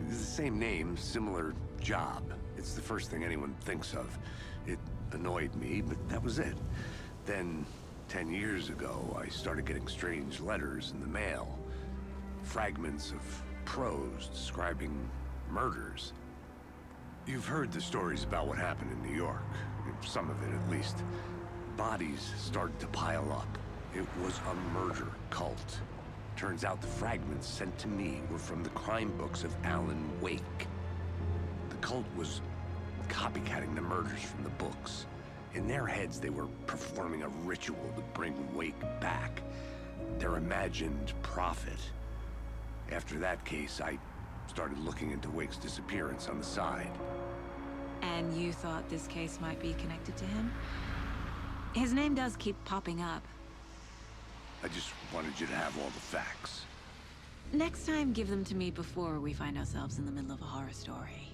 The same name, similar job. It's the first thing anyone thinks of. It annoyed me, but that was it. Then, 10 years ago, I started getting strange letters in the mail. Fragments of prose describing murders. You've heard the stories about what happened in New York. Some of it, at least. Bodies started to pile up. It was a murder cult. Turns out the fragments sent to me were from the crime books of Alan Wake. The cult was copycatting the murders from the books. In their heads, they were performing a ritual to bring Wake back. Their imagined prophet. After that case, I started looking into Wake's disappearance on the side. And you thought this case might be connected to him? His name does keep popping up. I just wanted you to have all the facts. Next time, give them to me before we find ourselves in the middle of a horror story.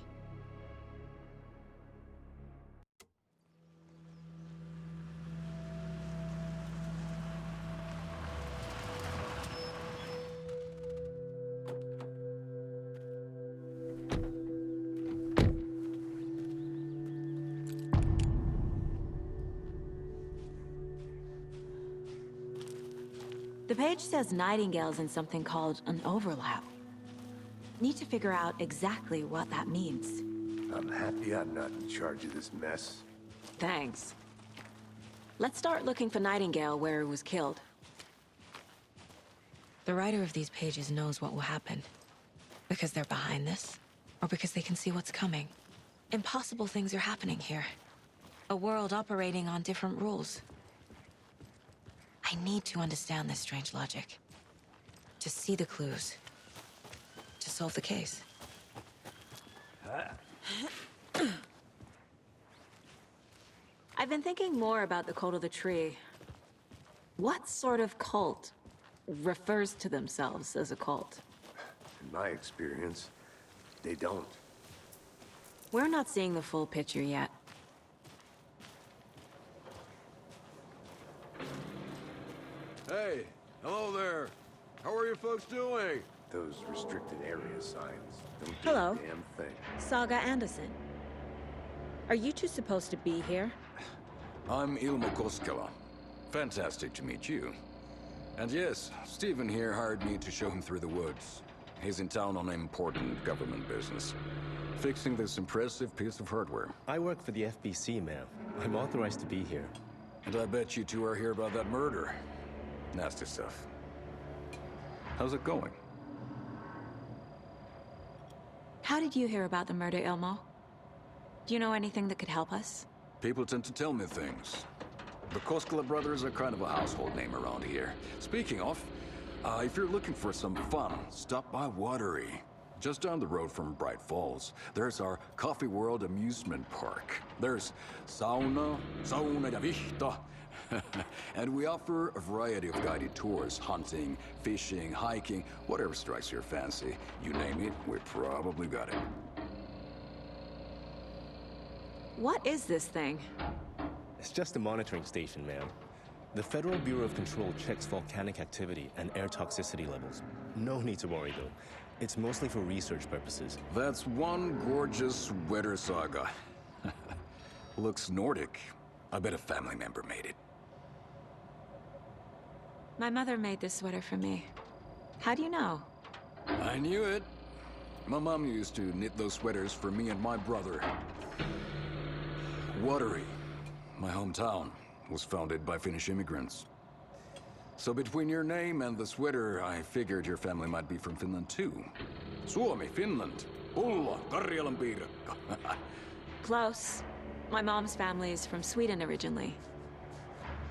The page says Nightingale's in something called an overlap. Need to figure out exactly what that means. I'm happy I'm not in charge of this mess. Thanks. Let's start looking for Nightingale where he was killed. The writer of these pages knows what will happen. Because they're behind this, or because they can see what's coming. Impossible things are happening here. A world operating on different rules. I need to understand this strange logic. To see the clues. To solve the case. I've been thinking more about the cult of the tree. What sort of cult refers to themselves as a cult? In my experience, they don't. We're not seeing the full picture yet. Hey, hello there. How are you folks doing? Those restricted area signs don't do Hello. a damn thing. Saga Anderson. Are you two supposed to be here? I'm Ilmo Koskela. Fantastic to meet you. And yes, Stephen here hired me to show him through the woods. He's in town on important government business. Fixing this impressive piece of hardware. I work for the FBC, ma'am. I'm authorized to be here. And I bet you two are here about that murder. Nasty stuff. How's it going? How did you hear about the murder, Ilmo? Do you know anything that could help us? People tend to tell me things. The Koskela brothers are kind of a household name around here. Speaking of, if you're looking for some fun, stop by Watery. Just down the road from Bright Falls, there's our Coffee World amusement park. There's sauna ja vihta. And we offer a variety of guided tours, hunting, fishing, hiking, whatever strikes your fancy. You name it, we probably got it. What is this thing? It's just a monitoring station, ma'am. The Federal Bureau of Control checks volcanic activity and air toxicity levels. No need to worry, though. It's mostly for research purposes. That's one gorgeous sweater, Saga. Looks Nordic. I bet a family member made it. My mother made this sweater for me. How do you know? I knew it. My mom used to knit those sweaters for me and my brother. Watery, my hometown, was founded by Finnish immigrants. So between your name and the sweater, I figured your family might be from Finland too. Suomi, Finland, Pulla, Karjalan piirakka. Close. My mom's family is from Sweden originally.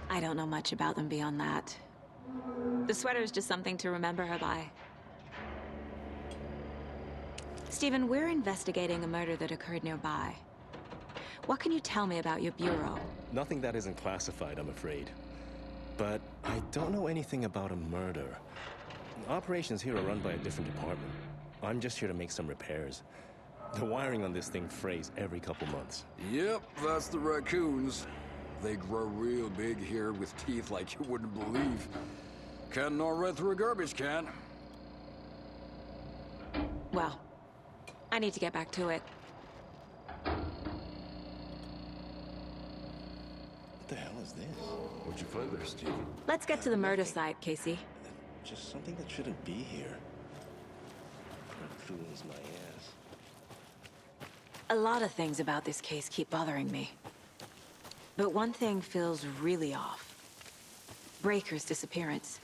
I don't know much about them beyond that. The sweater is just something to remember her by. Stephen, we're investigating a murder that occurred nearby. What can you tell me about your bureau? Nothing that isn't classified, I'm afraid. But I don't know anything about a murder. Operations here are run by a different department. I'm just here to make some repairs. The wiring on this thing frays every couple months. Yep, that's the raccoons. They grow real big here with teeth like you wouldn't believe. Can't gnaw right through a garbage can. Well, I need to get back to it. What the hell is this? What'd you find there, Stephen? Let's get to the murder site, Casey. Just something that shouldn't be here. Raccoons, my ass. A lot of things about this case keep bothering me. But one thing feels really off. Breaker's disappearance.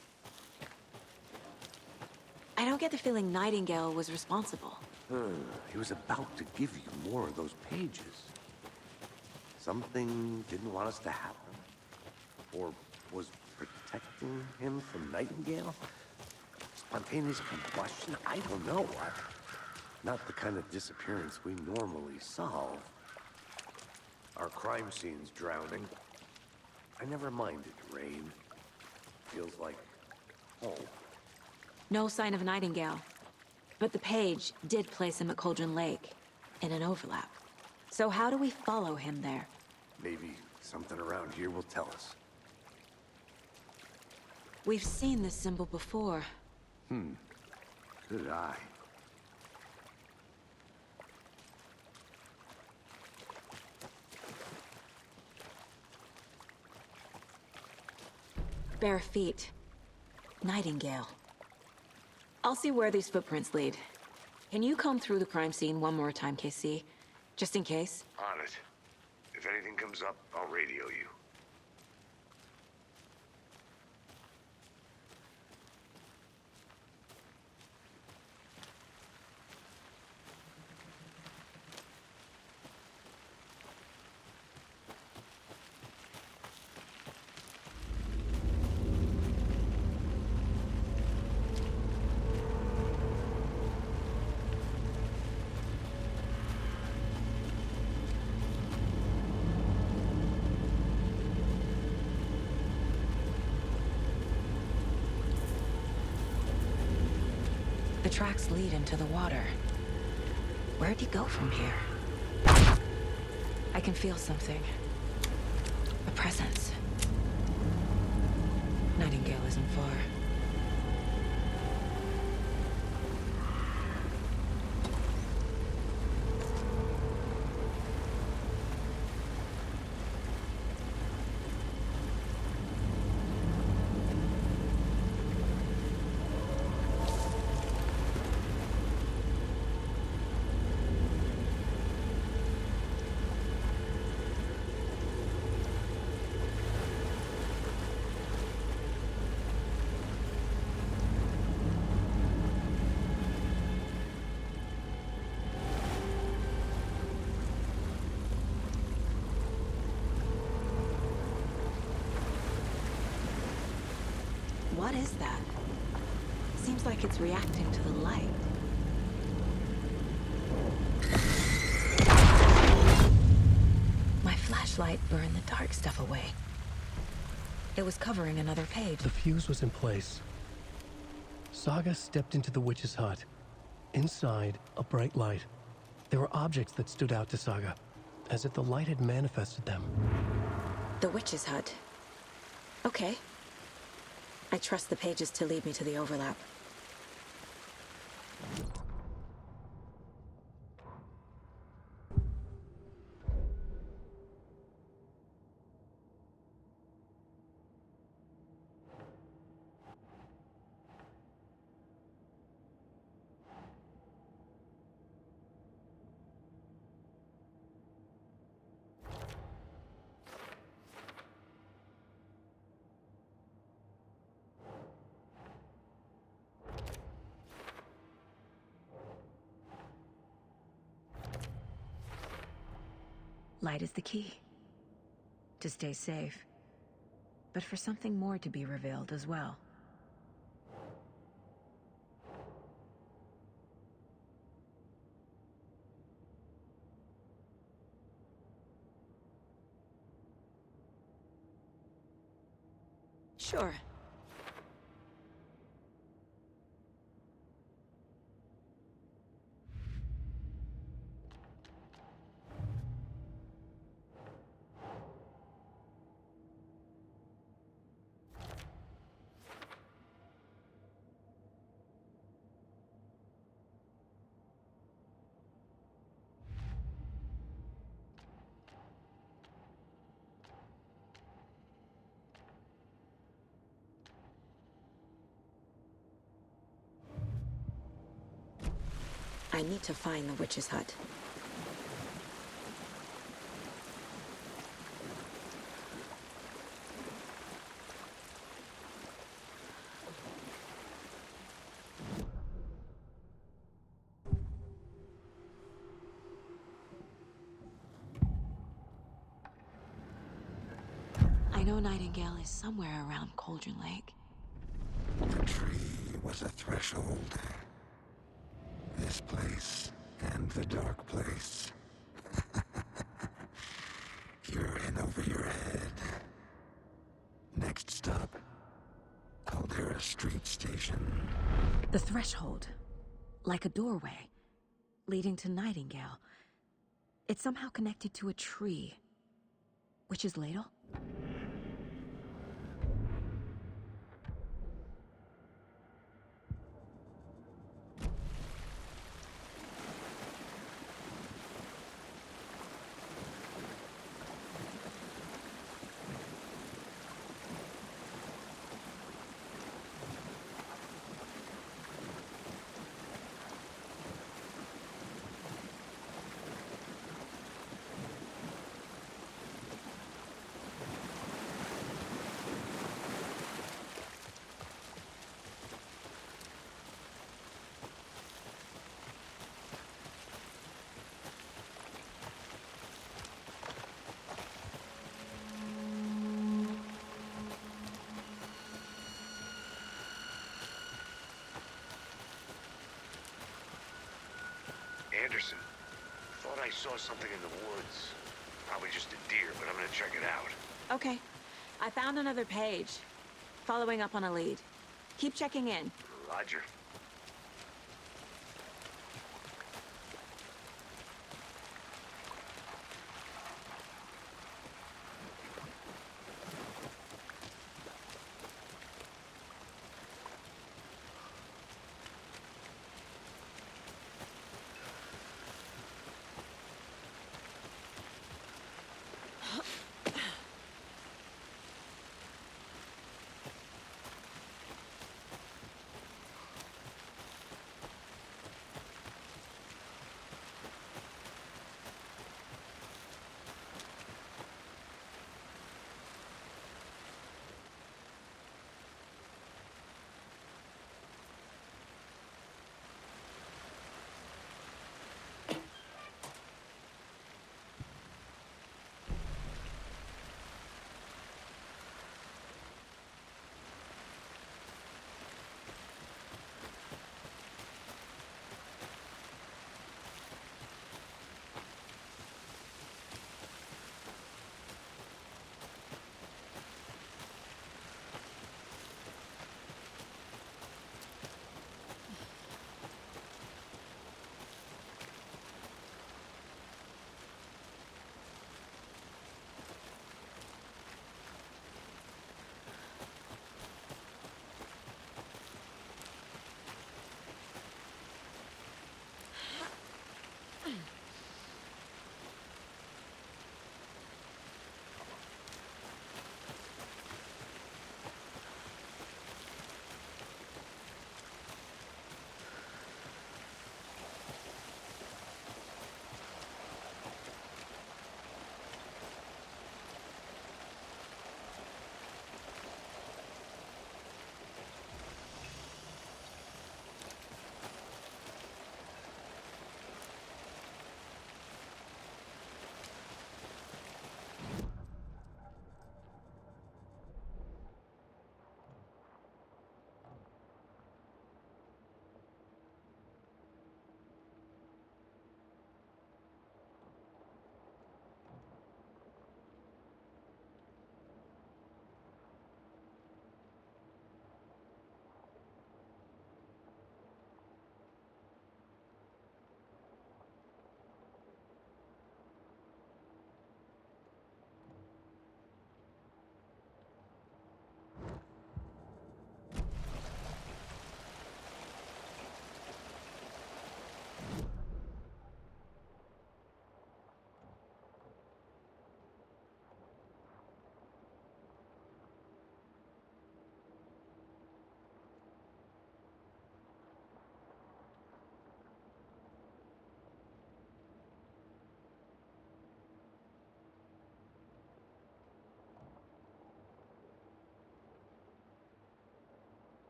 I don't get the feeling Nightingale was responsible. He was about to give you more of those pages. Something didn't want us to happen? Or was protecting him from Nightingale? Spontaneous combustion? I don't know. Not the kind of disappearance we normally solve. Our crime scene's drowning. I never minded rain. Feels like home. No sign of Nightingale. But the page did place him at Cauldron Lake, in an overlap. So how do we follow him there? Maybe something around here will tell us. We've seen this symbol before. Good eye. Bare feet. Nightingale. I'll see where these footprints lead. Can you comb through the crime scene one more time, KC? Just in case? On it. If anything comes up, I'll radio you. The tracks lead into the water. Where'd he go from here? I can feel something. A presence. Nightingale isn't far. What is that? Seems like it's reacting to the light. My flashlight burned the dark stuff away. It was covering another page. The fuse was in place. Saga stepped into the witch's hut. Inside, a bright light. There were objects that stood out to Saga, as if the light had manifested them. The witch's hut. Okay. I trust the pages to lead me to the overlap. Light is the key. To stay safe. But for something more to be revealed as well. Sure. I need to find the witch's hut. I know Nightingale is somewhere around Cauldron Lake. The tree was a threshold. This place and the dark place. You're in over your head. Next stop, Caldera Street Station. The threshold. Like a doorway. Leading to Nightingale. It's somehow connected to a tree. Witch's ladle? Anderson, thought I saw something in the woods. Probably just a deer, but I'm gonna check it out. Okay. I found another page. Following up on a lead. Keep checking in. Roger.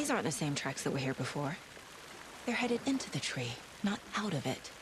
These aren't the same tracks that were here before. They're headed into the tree, not out of it.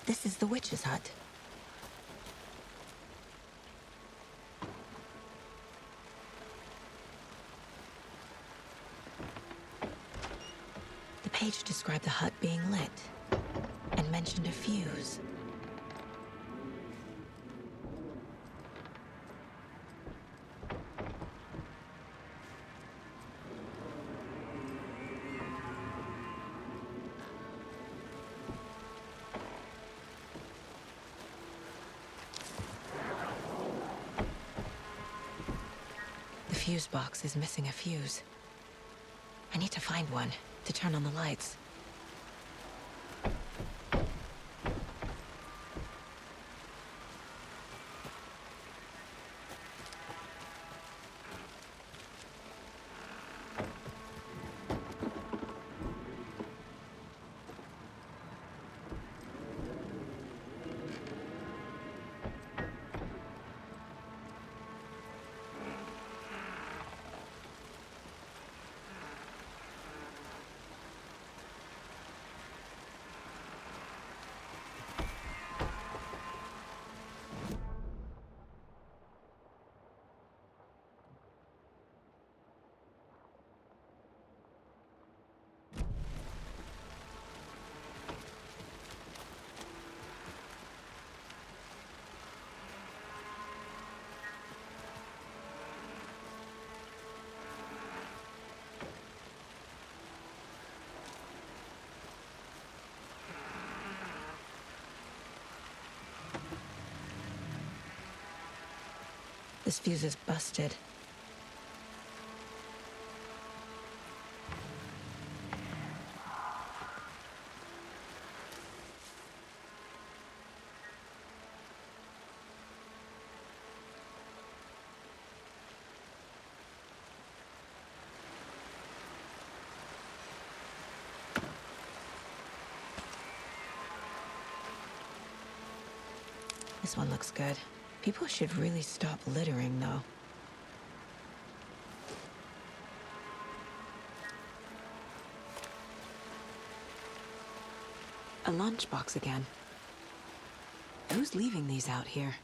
This is the witch's hut. The page described the hut being lit and mentioned a fuse. The fuse box is missing a fuse. I need to find one to turn on the lights. This fuse is busted. This one looks good. People should really stop littering, though. A lunchbox again. Who's leaving these out here?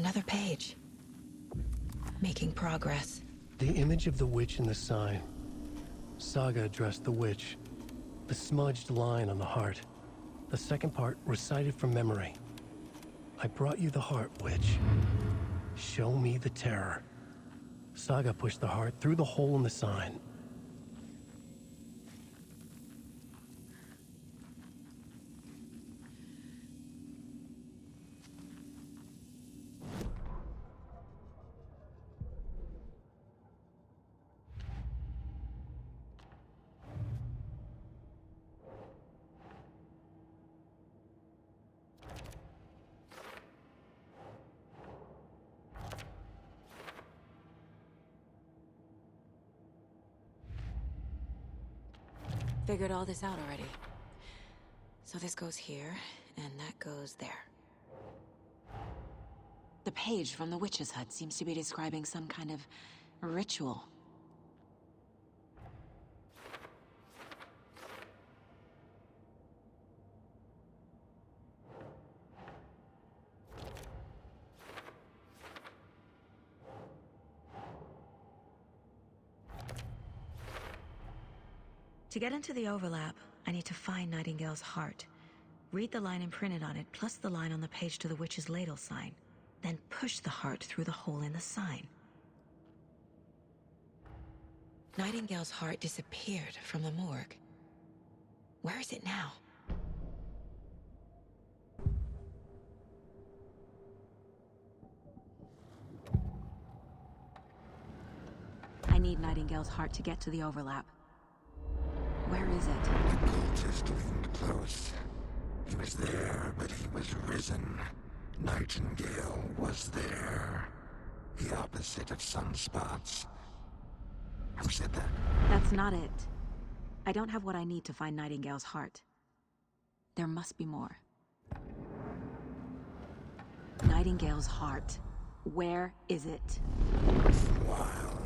Another page. Making progress. The image of the witch in the sign. Saga addressed the witch. The smudged line on the heart. The second part recited from memory. I brought you the heart, witch. Show me the terror. Saga pushed the heart through the hole in the sign. Figured all this out already. So this goes here, and that goes there. The page from the witch's hut seems to be describing some kind of ritual. To get into the overlap, I need to find Nightingale's heart. Read the line imprinted on it, plus the line on the page to the witch's ladle sign. Then push the heart through the hole in the sign. Nightingale's heart disappeared from the morgue. Where is it now? I need Nightingale's heart to get to the overlap. Where is it? The cultist leaned close. He was there, but he was risen. Nightingale was there. The opposite of sunspots. Who said that? That's not it. I don't have what I need to find Nightingale's heart. There must be more. Nightingale's heart. Where is it? For a while,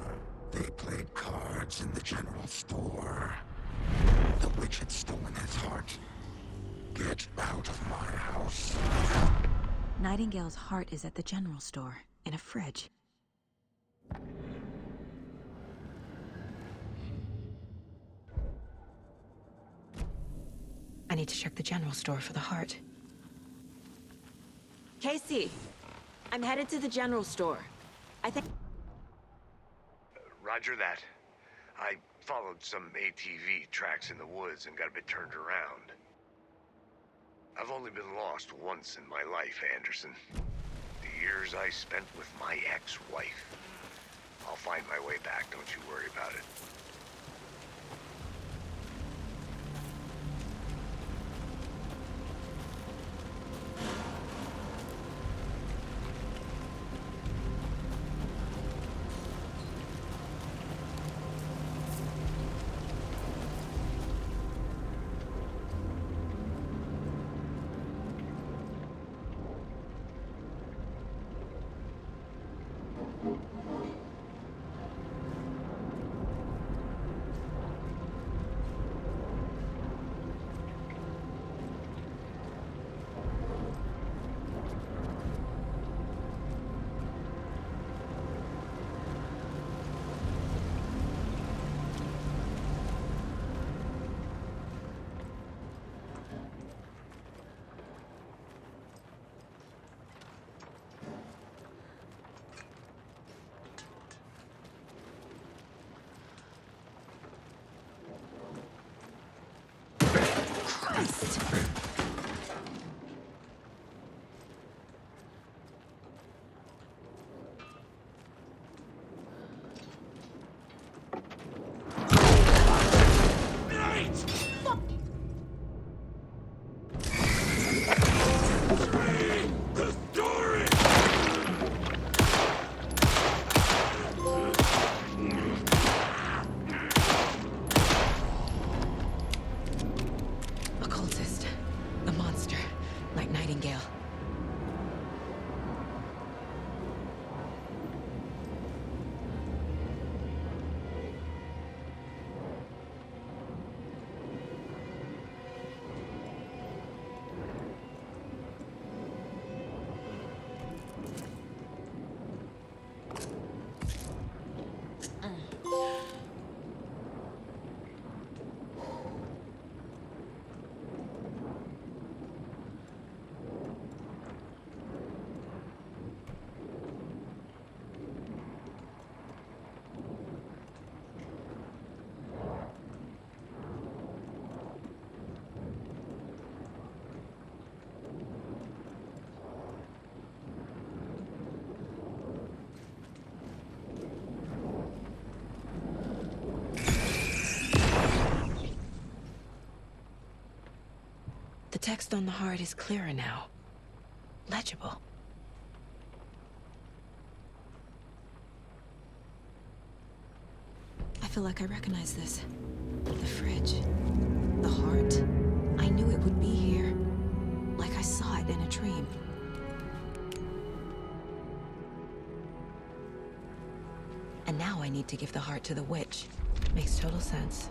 they played cards in the general store. The witch had stolen his heart. Get out of my house. Nightingale's heart is at the general store, in a fridge. I need to check the general store for the heart. Casey, I'm headed to the general store. I think... Roger that. I followed some ATV tracks in the woods and got a bit turned around. I've only been lost once in my life, Anderson. The years I spent with my ex-wife. I'll find my way back, don't you worry about it. text on the heart is clearer now. Legible. I feel like I recognize this. The fridge. The heart. I knew it would be here. Like I saw it in a dream. And now I need to give the heart to the witch. Makes total sense.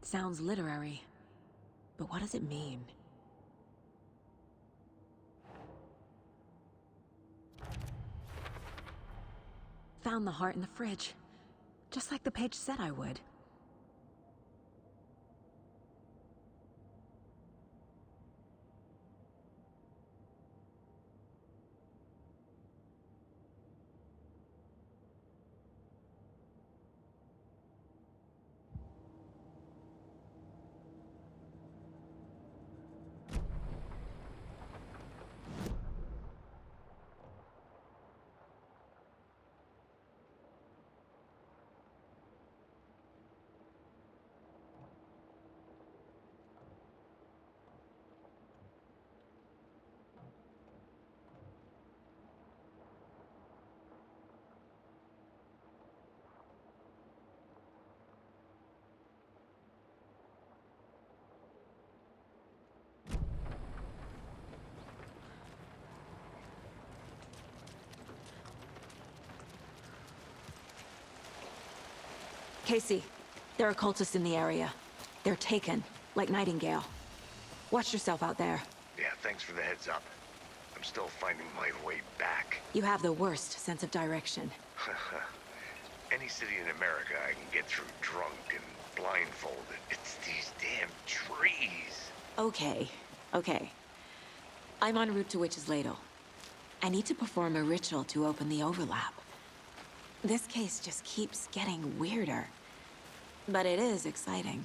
Sounds literary, but what does it mean? Found the heart in the fridge, just like the page said I would. Casey, there are cultists in the area. They're taken, like Nightingale. Watch yourself out there. Yeah, thanks for the heads up. I'm still finding my way back. You have the worst sense of direction. Any city in America I can get through drunk and blindfolded. It's these damn trees. Okay, okay. I'm en route to Witch's Ladle. I need to perform a ritual to open the overlap. This case just keeps getting weirder. But it is exciting.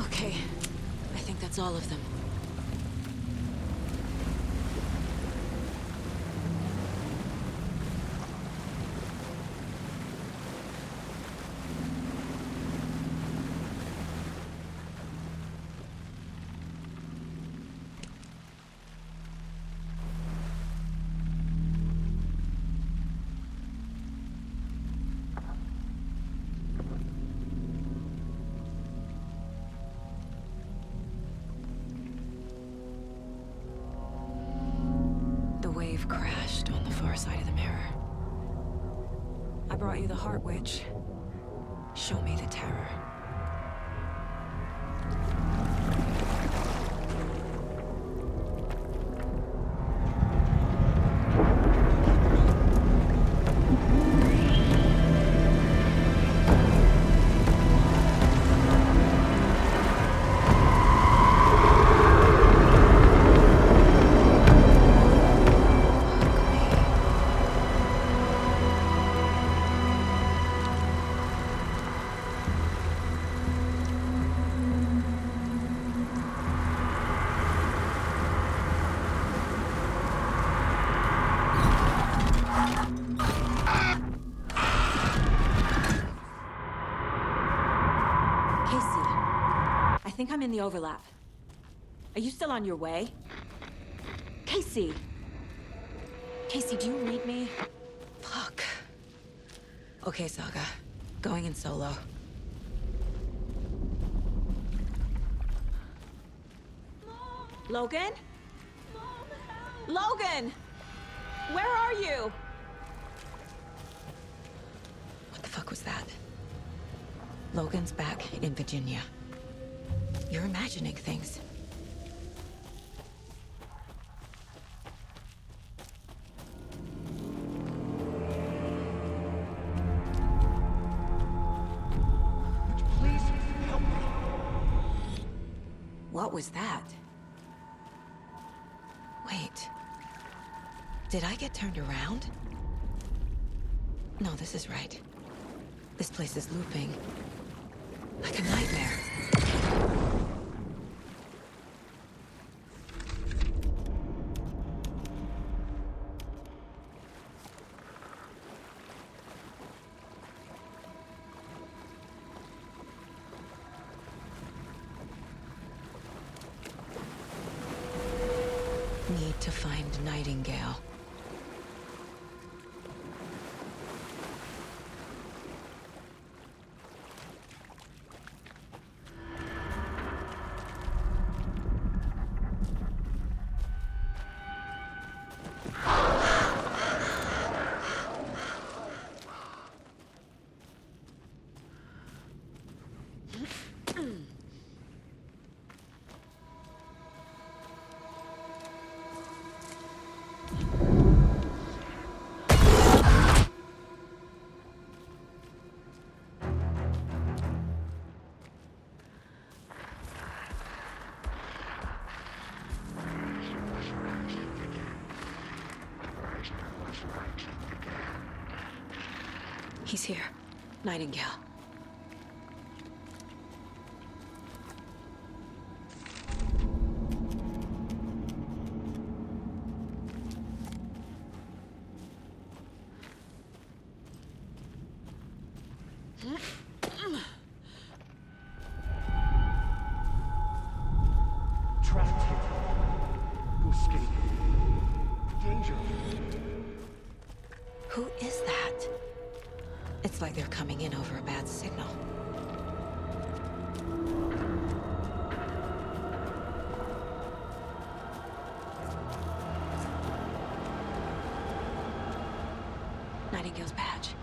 Okay, I think that's all of them. Crushed on the far side of the mirror. I brought you the Heart Witch. Show me the terror. I think I'm in the overlap. Are you still on your way? Casey! Casey, do you read me? Fuck. Okay, Saga. Going in solo. Logan? Logan! Where are you? What the fuck was that? Logan's back in Virginia. You're imagining things. Please help me. What was that? Wait. Did I get turned around? No, this is right. This place is looping. Like a nightmare. Need to find Nightingale. He's here. Nightingale. Trapped here. To escape. Danger. Who is that? It's like they're coming in over a bad signal. Nightingale's badge.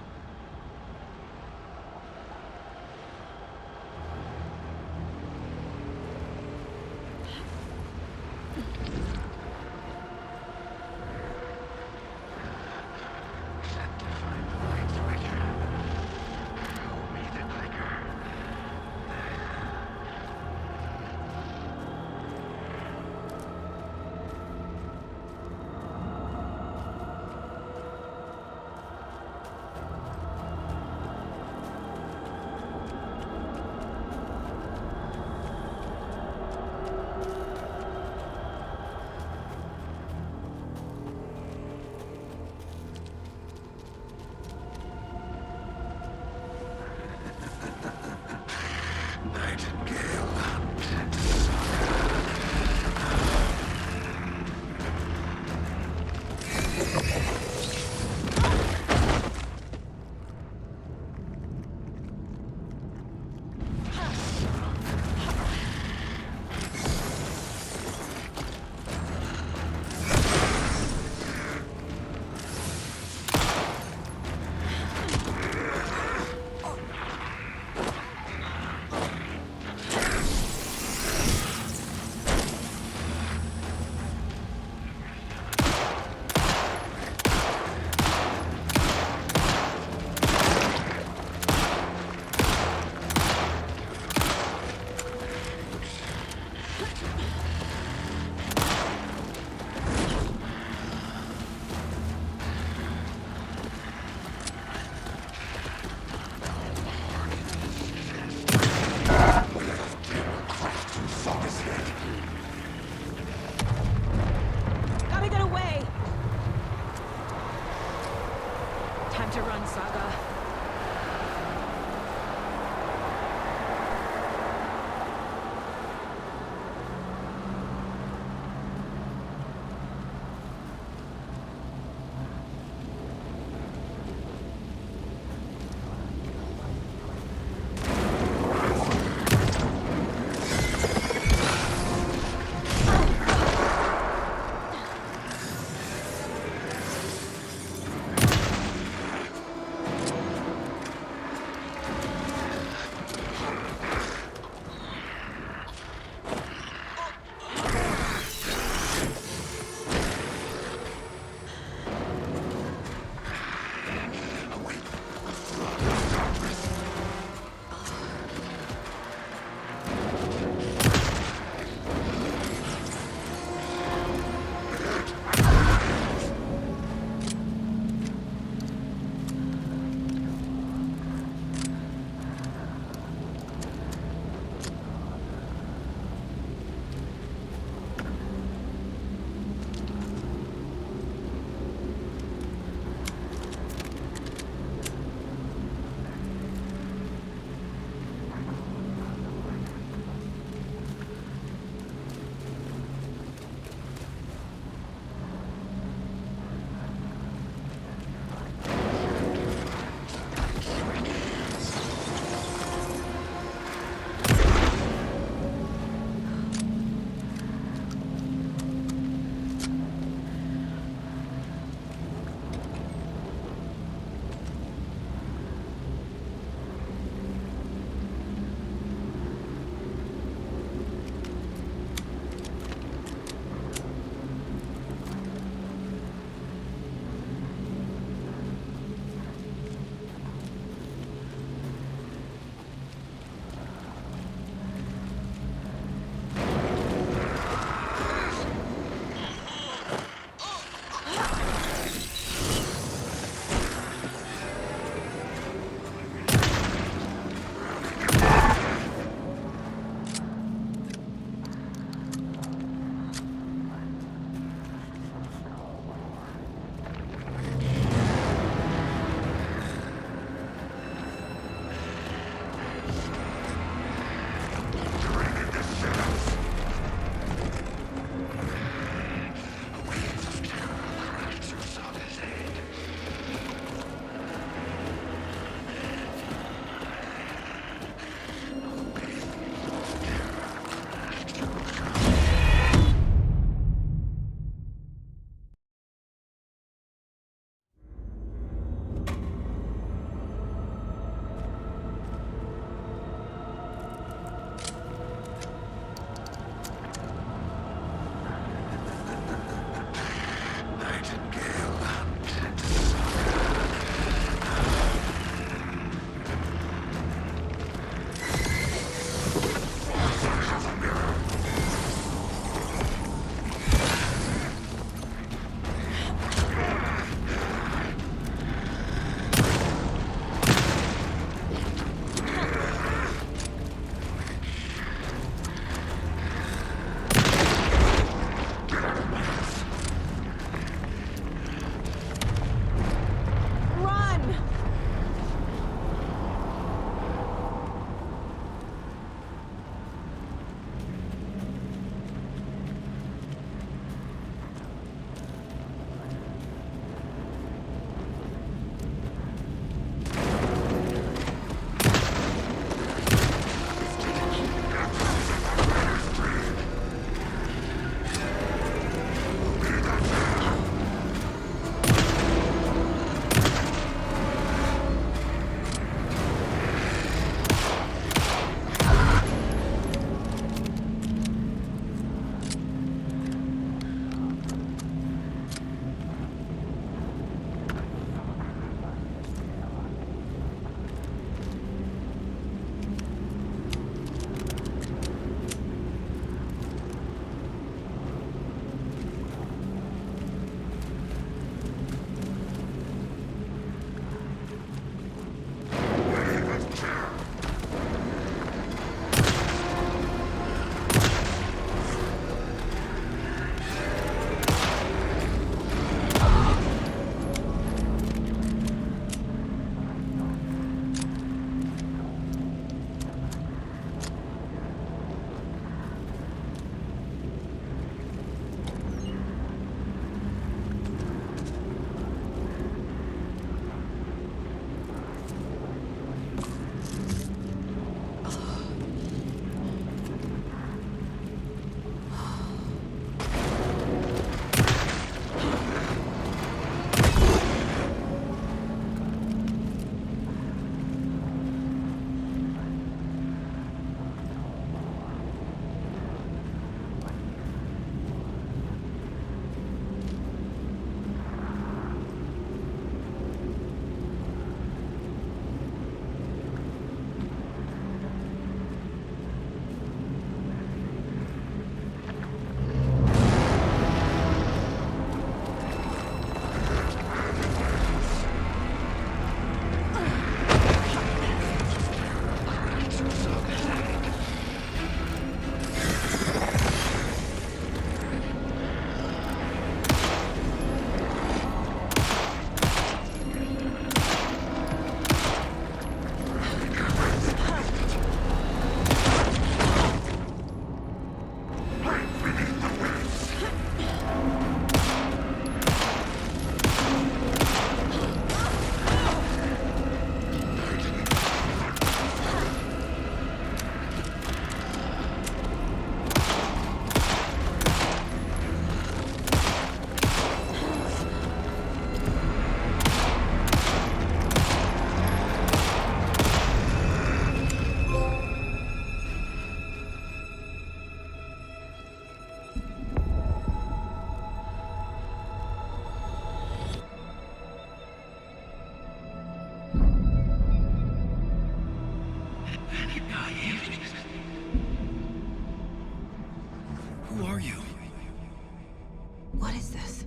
this?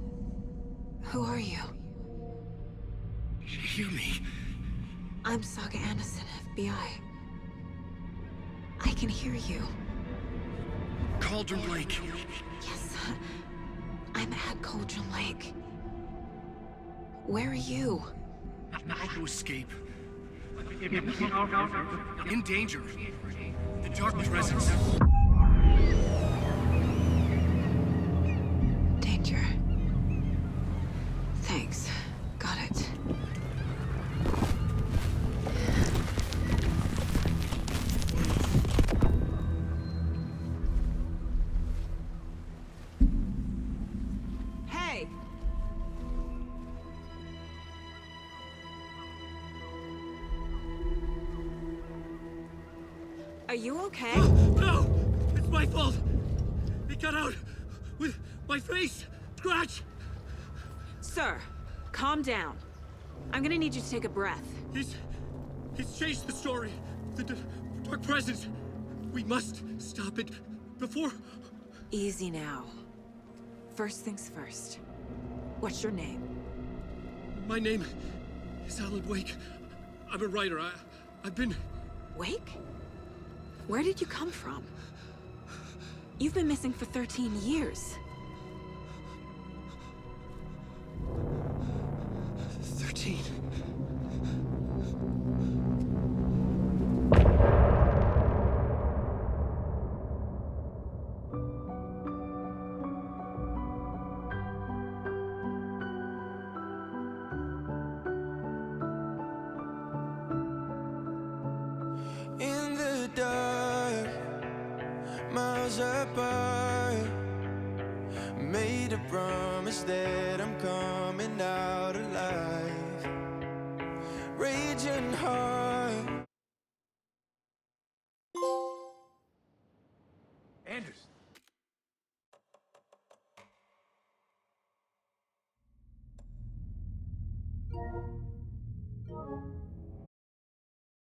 Who are you? Hear me. I'm Saga Anderson, FBI. I can hear you. Cauldron Lake. Yes, I'm at Cauldron Lake. Where are you? About to escape. In danger. The Dark Presence. Danger. Thanks. Got it. Hey! Are you okay? No! It's my fault! It got out with my face! Scratch! Sir, calm down. I'm gonna need you to take a breath. He's changed the story. The Dark Presence. We must stop it before... Easy now. First things first. What's your name? My name is Alan Wake. I'm a writer. I've been... Wake? Where did you come from? You've been missing for 13 years. 13. In the dark, miles apart, made a promise that I'm coming out alive. Raging heart. Anderson.